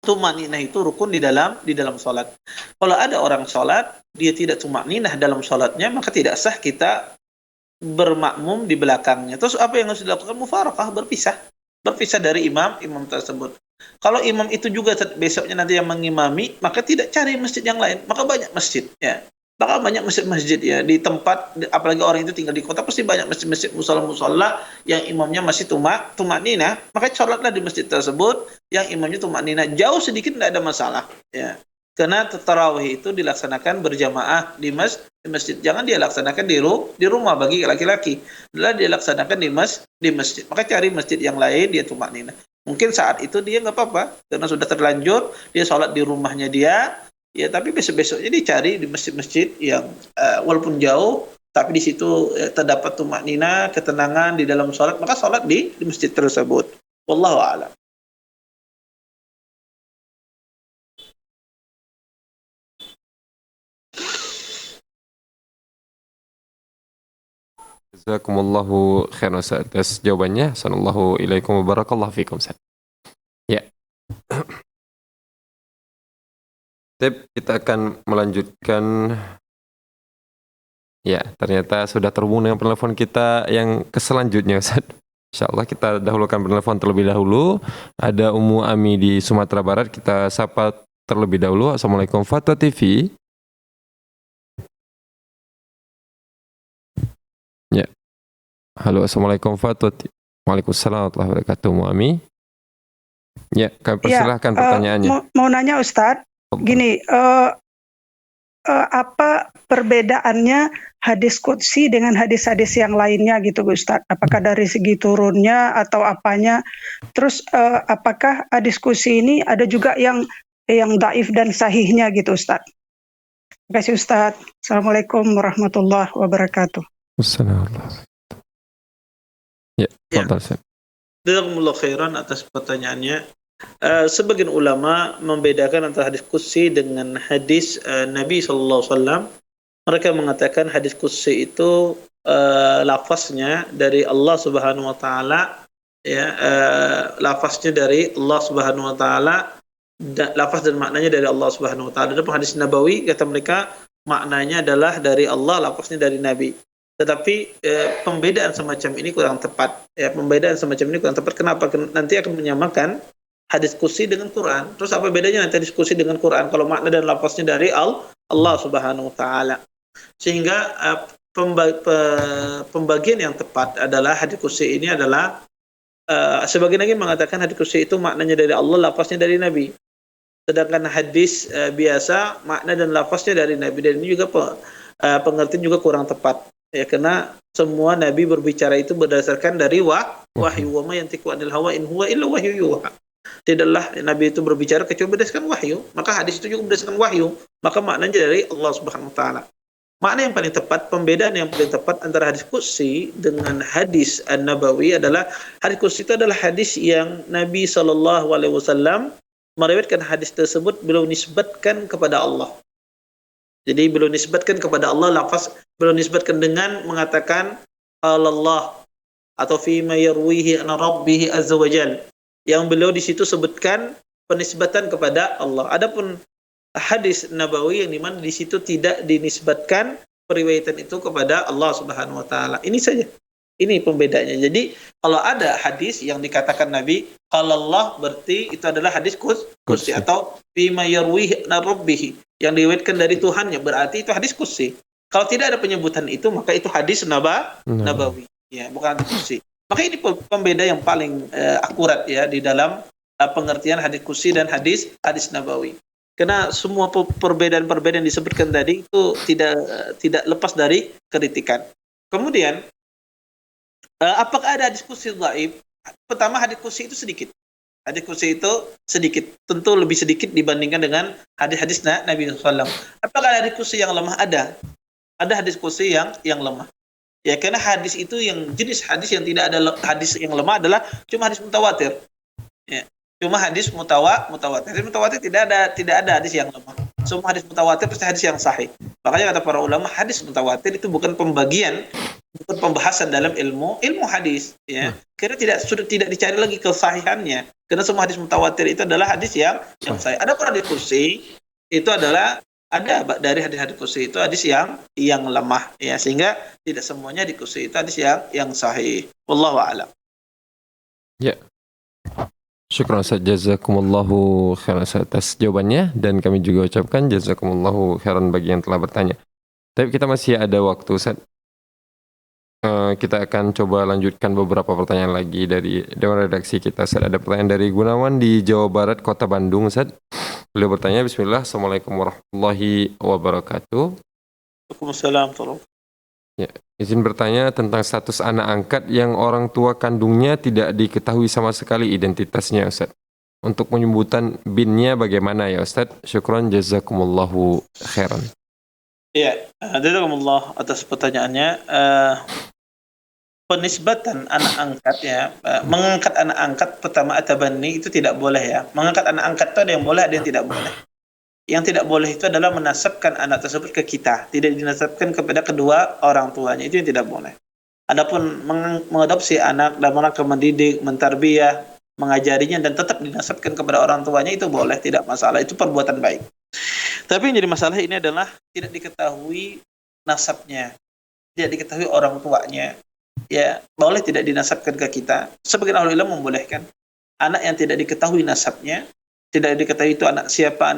tumakninah itu rukun di dalam salat. Kalau ada orang salat dia tidak tumakninah dalam salatnya, maka tidak sah kita bermakmum di belakangnya. Terus apa yang harus dilakukan? Mufaraqah, berpisah dari imam tersebut. Kalau imam itu juga besoknya nanti yang mengimami, maka tidak cari masjid yang lain, maka banyak masjid ya. Maka banyak masjid-masjid ya di tempat, apalagi orang itu tinggal di kota, pasti banyak masjid-masjid, musola-musola yang imamnya masih tumak nina, maka sholatlah di masjid tersebut yang imamnya tumak nina, jauh sedikit tidak ada masalah ya. Karena tarawih itu dilaksanakan berjamaah di masjid. Jangan dia laksanakan di rumah bagi laki-laki. Adalah dia laksanakan di masjid. Maka cari masjid yang lain dia tumak nina. Mungkin saat itu dia nggak apa-apa karena sudah terlanjur dia sholat di rumahnya dia. Ya, tapi besok-besoknya dicari di masjid-masjid yang walaupun jauh, tapi di situ terdapat tumak nina, ketenangan di dalam sholat, maka sholat di masjid tersebut. Wallahu a'lam. Jazakumullahu khairan Ustaz atas jawabannya. Sanallahu ilaikum wa barakallahu fikum Ustaz. Ya. Kita akan melanjutkan. Ya, ternyata sudah terhubung dengan penelpon kita yang selanjutnya Ustaz. Insyaallah kita dahulukan penelpon terlebih dahulu. Ada Ummu Ami di Sumatera Barat. Kita sapa terlebih dahulu. Assalamualaikum Fatwa TV. Ya. Halo, Assalamualaikum Fatwa TV. Waalaikumsalam warahmatullahi wabarakatuh, Ummu Ami. Ya, kami persilahkan pertanyaannya. Mau nanya Ustadz, gini, apa perbedaannya hadis qudsi dengan hadis-hadis yang lainnya gitu Ustadz? Apakah dari segi turunnya atau apanya? Terus apakah hadis qudsi ini ada juga yang dhaif dan sahihnya gitu Ustadz? Terima kasih Ustadz. Assalamualaikum warahmatullahi wabarakatuh. Assalamualaikum. Ya, Jazakumullah khairan atas pertanyaannya. Sebagian ulama membedakan antara hadis qudsi dengan hadis Nabi SAW. Mereka mengatakan hadis qudsi itu lafaznya dari Allah Subhanahu wa taala ya, lafaznya dari Allah Subhanahu wa taala, lafaz dan maknanya dari Allah Subhanahu wa taala. Dan hadis nabawi kata mereka maknanya adalah dari Allah, lafaznya dari Nabi. Tetapi pembedaan semacam ini kurang tepat. Ya, pembedaan semacam ini kurang tepat. Kenapa? Nanti akan menyamakan hadis qudsi dengan Quran. Terus apa bedanya nanti hadis qudsi dengan Quran kalau makna dan lafaznya dari Allah Subhanahu wa taala. Sehingga pembagian yang tepat adalah hadis qudsi ini adalah sebagian lagi mengatakan hadis qudsi itu maknanya dari Allah, lafaznya dari Nabi. Sedangkan hadis biasa makna dan lafaznya dari Nabi, dan ini juga pengertian juga kurang tepat. Ya, karena semua nabi berbicara itu berdasarkan dari wahyu. Wa ma yantiqu anil hawa in huwa illa wahyu yuha. Tidaklah nabi itu berbicara kecuali berdasarkan wahyu, maka hadis itu juga berdasarkan wahyu, maka maknanya dari Allah Subhanahu wa taala. Makna yang paling tepat, pembedaan yang paling tepat antara hadis qudsi dengan hadis an-nabawi adalah hadis qudsi itu adalah hadis yang Nabi SAW meriwayatkan hadis tersebut beliau nisbatkan kepada Allah. Jadi beliau nisbatkan kepada Allah, lafaz beliau nisbatkan dengan mengatakan Allah atau fi ma yarwihi an rabbih azza wajal, yang beliau di situ sebutkan penisbatan kepada Allah. Adapun hadis nabawi yang dimana di situ tidak dinisbatkan periwayatan itu kepada Allah Subhanahu wa taala. Ini saja. Ini pembedanya. Jadi kalau ada hadis yang dikatakan Nabi qala Allah, berarti itu adalah hadis qudsi, atau fi ma yarwihi an rabbih, yang diriwayatkan dari Tuhannya, berarti itu hadis qudsi. Kalau tidak ada penyebutan itu, maka itu hadis nabawi, ya, bukan hadis qudsi. Maka ini pembeda yang paling akurat ya di dalam pengertian hadis qudsi dan hadis nabawi. Karena semua perbedaan-perbedaan disebutkan tadi itu tidak lepas dari kritikan. Kemudian apakah ada hadis qudsi dhaif? Pertama, hadis qudsi itu sedikit. Hadis qudsi itu sedikit, tentu lebih sedikit dibandingkan dengan hadis-hadis Nabi SAW. Apakah ada hadis qudsi yang lemah? Ada hadis qudsi yang lemah. Ya, karena hadis itu yang jenis hadis yang tidak ada hadis yang lemah adalah cuma hadis mutawatir. Ya, cuma hadis mutawatir. Hadis mutawatir tidak ada hadis yang lemah. Semua hadis mutawatir pasti hadis yang sahih. Makanya kata para ulama, hadis mutawatir itu bukan pembahasan dalam ilmu hadis, ya. Karena sudah tidak dicari lagi kesahihannya. Karena semua hadis mutawatir itu adalah hadis yang sahih. Ada hadis qudsi itu adalah ada dari hadis-hadis kursi itu hadis yang lemah, ya, sehingga tidak semuanya di kursi itu hadis yang sahih. Wallahu a'lam. Ya. Syukran Ustaz, jazakumullahu khairan atas jawabannya, dan kami juga ucapkan jazakumullahu khairan bagi yang telah bertanya. Tapi kita masih ada waktu, Ustaz. Kita akan coba lanjutkan beberapa pertanyaan lagi dari Dewan Redaksi kita. Ustaz, ada pertanyaan dari Gunawan di Jawa Barat, Kota Bandung, Ustaz. Beliau bertanya, Bismillah, Assalamualaikum warahmatullahi wabarakatuh. Waalaikumsalam warahmatullahi. Ya, izin bertanya tentang status anak angkat yang orang tua kandungnya tidak diketahui sama sekali identitasnya, Ustaz. Untuk penyebutan binnya bagaimana ya, Ustaz? Syukran, jazakumullahu khairan. Ya, jazakumullah atas pertanyaannya. Penisbatan anak angkat, ya, mengangkat anak angkat pertama atabanni itu tidak boleh, ya. Mengangkat anak angkat itu ada yang boleh, ada yang tidak boleh. Yang tidak boleh itu adalah menasabkan anak tersebut ke kita, tidak dinasabkan kepada kedua orang tuanya, itu yang tidak boleh. Adapun mengadopsi anak dalam rangka mendidik, mentarbiyah, mengajarinya dan tetap dinasabkan kepada orang tuanya itu boleh, tidak masalah, itu perbuatan baik. Tapi yang jadi masalah ini adalah tidak diketahui nasabnya, tidak diketahui orang tuanya. Ya, boleh tidak dinasabkan ke kita. Sebagian ahli ilmu membolehkan anak yang tidak diketahui nasabnya, tidak diketahui itu anak siapa,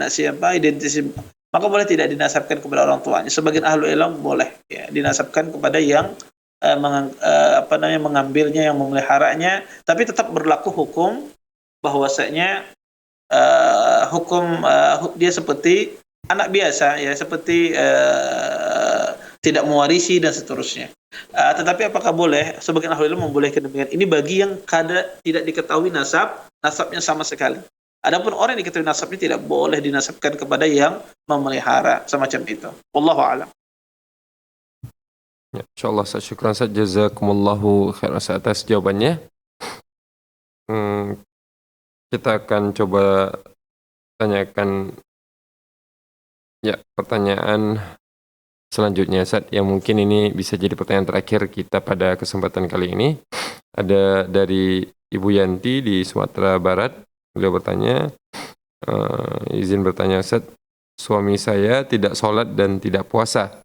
identitas, maka boleh tidak dinasabkan kepada orang tuanya. Sebagian ahli ilmu boleh, ya, dinasabkan kepada yang mengambilnya, yang memeliharanya, tapi tetap berlaku hukum bahwasanya dia seperti anak biasa, ya, seperti tidak mewarisi dan seterusnya. Tetapi apakah boleh? Sebagian ahli ilmu membolehkan demikian. Ini bagi yang tidak diketahui nasabnya sama sekali. Adapun orang yang diketahui nasabnya tidak boleh dinasabkan kepada yang memelihara semacam itu. Wallahu a'lam. Ya, insyaallah, syukran saja, jazakumullahu khairan atas jawabannya. Kita akan coba tanyakan ya pertanyaan selanjutnya, Ustaz, yang mungkin ini bisa jadi pertanyaan terakhir kita pada kesempatan kali ini. Ada dari Ibu Yanti di Sumatera Barat. Beliau bertanya, izin bertanya, Ustaz, suami saya tidak sholat dan tidak puasa.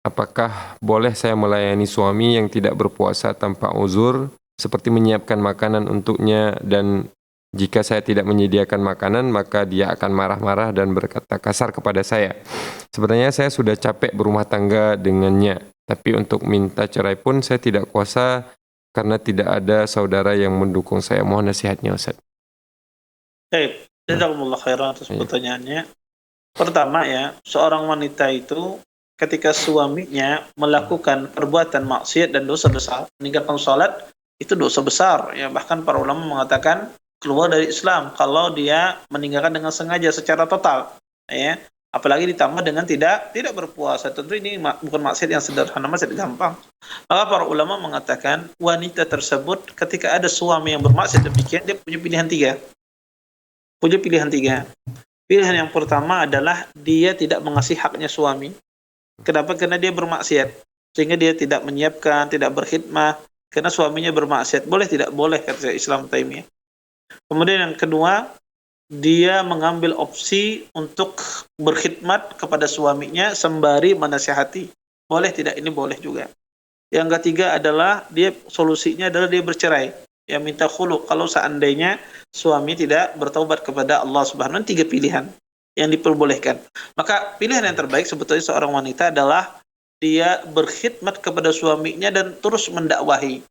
Apakah boleh saya melayani suami yang tidak berpuasa tanpa uzur, seperti menyiapkan makanan untuknya, dan jika saya tidak menyediakan makanan, maka dia akan marah-marah dan berkata kasar kepada saya. Sebenarnya saya sudah capek berumah tangga dengannya, tapi untuk minta cerai pun saya tidak kuasa karena tidak ada saudara yang mendukung saya. Mohon nasihatnya, Ustaz. Baik, jazakumullah khairan atas pertanyaannya. Pertama, ya, seorang wanita itu ketika suaminya melakukan perbuatan maksiat dan dosa besar, meninggalkan salat, itu dosa besar, ya. Bahkan para ulama mengatakan keluar dari Islam kalau dia meninggalkan dengan sengaja secara total, ya. Apalagi ditambah dengan tidak berpuasa. Tentu ini bukan maksiat yang sederhana, maksiat gampang. Maka para ulama mengatakan wanita tersebut ketika ada suami yang bermaksiat demikian, dia punya pilihan tiga. Pilihan yang pertama adalah dia tidak mengasihi haknya suami. Kenapa? Karena dia bermaksiat, sehingga dia tidak menyiapkan, tidak berkhidmah karena suaminya bermaksiat. Boleh tidak boleh, kata Islam Taimiyah. Kemudian yang kedua, dia mengambil opsi untuk berkhidmat kepada suaminya sembari menasihati. Boleh tidak? Ini boleh juga. Yang ketiga adalah solusinya adalah dia bercerai, ya, minta khulu kalau seandainya suami tidak bertaubat kepada Allah Subhanahu wa taala. 3 pilihan yang diperbolehkan. Maka pilihan yang terbaik sebetulnya seorang wanita adalah dia berkhidmat kepada suaminya dan terus mendakwahi,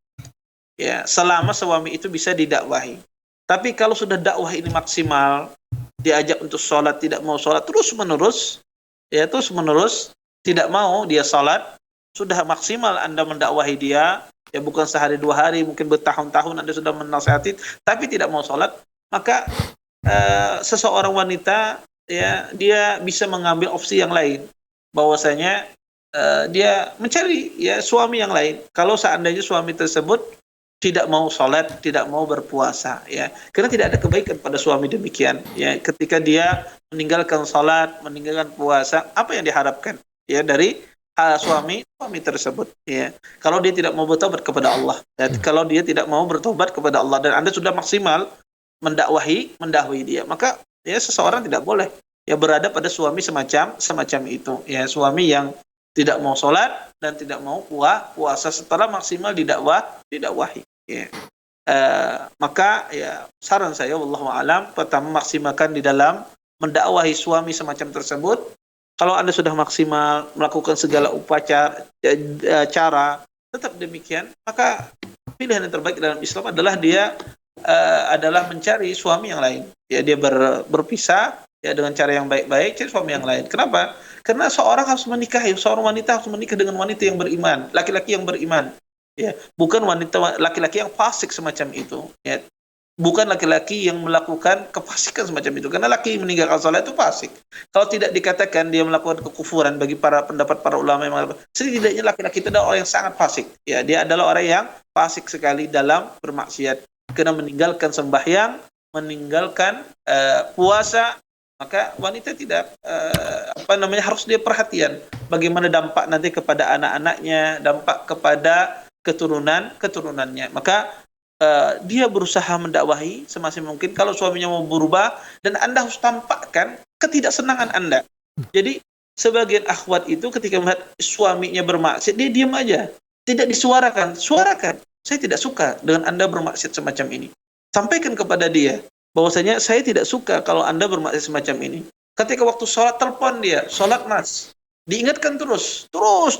ya, selama suami itu bisa didakwahi. Tapi kalau sudah dakwah ini maksimal, diajak untuk sholat, tidak mau sholat, terus menerus, tidak mau dia sholat, sudah maksimal Anda mendakwahi dia, ya, bukan sehari 2 hari, mungkin bertahun-tahun Anda sudah menasihati, tapi tidak mau sholat, maka seseorang wanita, ya, dia bisa mengambil opsi yang lain, bahwasanya dia mencari, ya, suami yang lain. Kalau seandainya suami tersebut tidak mau sholat, tidak mau berpuasa, ya, karena tidak ada kebaikan pada suami demikian, ya. Ketika dia meninggalkan sholat, meninggalkan puasa, apa yang diharapkan, ya, dari suami tersebut, ya. Kalau dia tidak mau bertobat kepada Allah, ya, kalau dia tidak mau bertobat kepada Allah dan Anda sudah maksimal mendakwahi dia, maka, ya, seseorang tidak boleh ya berada pada suami semacam itu, ya suami yang tidak mau sholat dan tidak mau puasa setelah maksimal didakwahi, ya. Maka ya saran saya wallahu alam, pertama maksimalkan di dalam mendakwahi suami semacam tersebut. Kalau Anda sudah maksimal melakukan segala upacara cara tetap demikian, maka pilihan yang terbaik dalam Islam adalah dia adalah mencari suami yang lain. Ya, dia berpisah ya dengan cara yang baik-baik, cari suami yang lain. Kenapa? Karena seorang wanita harus menikah dengan wanita yang beriman, laki-laki yang beriman. Ya, bukan laki-laki yang fasik semacam itu. Ya, bukan laki-laki yang melakukan kefasikan semacam itu. Karena laki meninggalkan salat itu fasik. Kalau tidak dikatakan dia melakukan kekufuran bagi pendapat para ulama yang mengatakan, setidaknya laki-laki itu adalah orang yang sangat fasik. Ya, dia adalah orang yang fasik sekali dalam bermaksiat. Karena meninggalkan sembahyang, meninggalkan puasa, maka wanita tidak harus dia perhatian bagaimana dampak nanti kepada anak-anaknya, dampak kepada keturunannya. Maka dia berusaha mendakwahi semaksimal mungkin. Kalau suaminya mau berubah, dan Anda harus tampakkan ketidaksenangan Anda. Jadi sebagian akhwat itu ketika melihat suaminya bermaksiat, dia diam aja, tidak disuarakan. Suarakan, saya tidak suka dengan Anda bermaksiat semacam ini. Sampaikan kepada dia bahwasanya saya tidak suka kalau Anda bermaksiat semacam ini. Ketika waktu sholat, telepon dia, sholat mas, diingatkan terus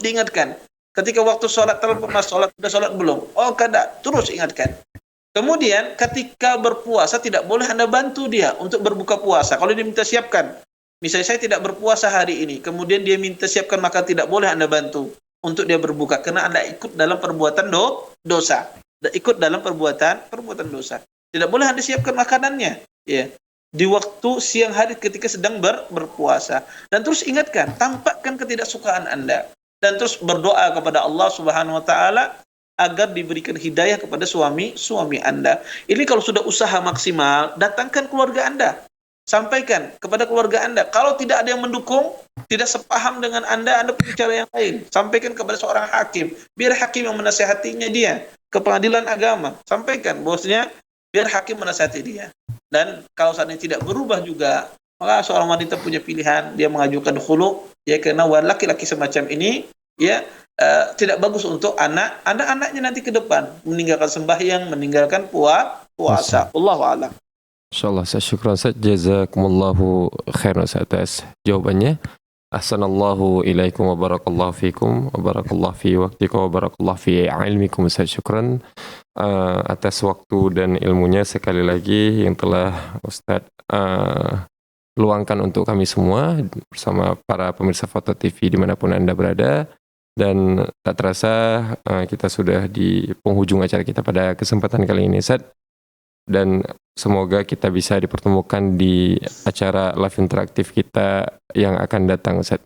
diingatkan. Ketika waktu sholat, telepon mas, sudah sholat belum? Oh kada, terus ingatkan. Kemudian ketika berpuasa, tidak boleh Anda bantu dia untuk berbuka puasa. Kalau dia minta siapkan, misalnya saya tidak berpuasa hari ini, kemudian dia minta siapkan, maka tidak boleh Anda bantu untuk dia berbuka, karena Anda ikut dalam perbuatan dosa. Ikut dalam perbuatan dosa. Tidak boleh Anda siapkan makanannya, ya, di waktu siang hari ketika sedang berpuasa. Dan terus ingatkan, tampakkan ketidaksukaan Anda, dan terus berdoa kepada Allah Subhanahu wa taala agar diberikan hidayah kepada suami Anda. Ini kalau sudah usaha maksimal, datangkan keluarga Anda. Sampaikan kepada keluarga Anda. Kalau tidak ada yang mendukung, tidak sepaham dengan Anda punya cara yang lain. Sampaikan kepada seorang hakim. Biar hakim yang menasihatinya dia. Ke pengadilan agama. Sampaikan bahwasanya biar hakim menasihati dia. Dan kalau saatnya tidak berubah juga, maka seorang wanita punya pilihan. Dia mengajukan khulu. Ya, karena laki-laki semacam ini, ya, tidak bagus untuk anak-anaknya nanti ke depan. Meninggalkan sembahyang, meninggalkan puasa. Allahu a'lam. Insyaallah, saya syukran Ustaz, jazakumullahu khairan atas jawabannya. Ahsanallahu ilaikum wa barakallahu fikum wa barakallahu fi waqtikum wa barakallahu fi ilmikum. Saya syukran atas waktu dan ilmunya sekali lagi yang telah Ustaz luangkan untuk kami semua bersama para pemirsa Foto TV dimanapun Anda berada. Dan tak terasa kita sudah di penghujung acara kita pada kesempatan kali ini, Ustaz. Dan semoga kita bisa dipertemukan di acara live interaktif kita yang akan datang, Ustaz.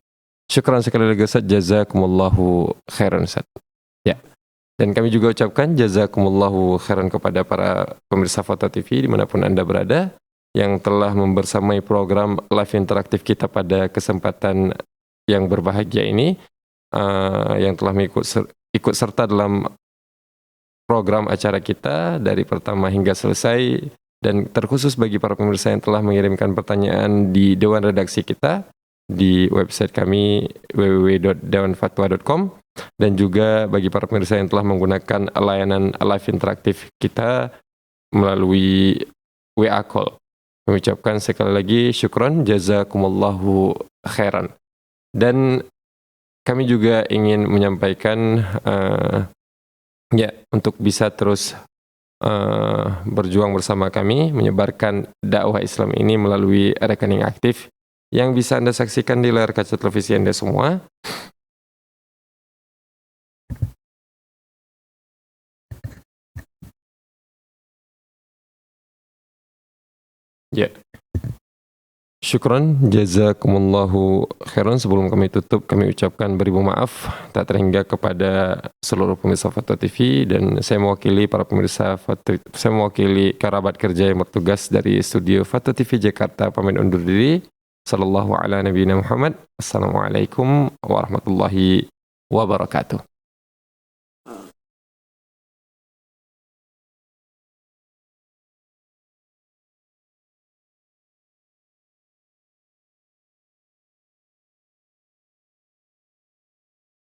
Syukran sekali lagi, Ustaz. Jazakumullahu khairan, Ustaz. Ya. Dan kami juga ucapkan jazakumullahu khairan kepada para pemirsa Foto TV dimanapun Anda berada yang telah membersamai program live interaktif kita pada kesempatan yang berbahagia ini, yang telah ikut serta dalam program acara kita dari pertama hingga selesai, dan terkhusus bagi para pemirsa yang telah mengirimkan pertanyaan di Dewan Redaksi kita di website kami www.dewanfatwa.com, dan juga bagi para pemirsa yang telah menggunakan layanan live interaktif kita melalui WA Call. Kami ucapkan sekali lagi syukron, jazakumullahu khairan. Dan kami juga ingin menyampaikan untuk bisa terus berjuang bersama kami menyebarkan dakwah Islam ini melalui rekening aktif yang bisa Anda saksikan di layar kaca televisi Anda semua. Ya. Syukran, jazakumullahu khairan. Sebelum kami tutup, kami ucapkan beribu maaf tak terhingga kepada seluruh pemirsa Foto TV, dan saya mewakili para pemirsa saya mewakili kerabat kerja yang bertugas dari studio Foto TV Jakarta pamit undur diri. Sallallahu ala nabiyina Muhammad. Assalamualaikum warahmatullahi wabarakatuh.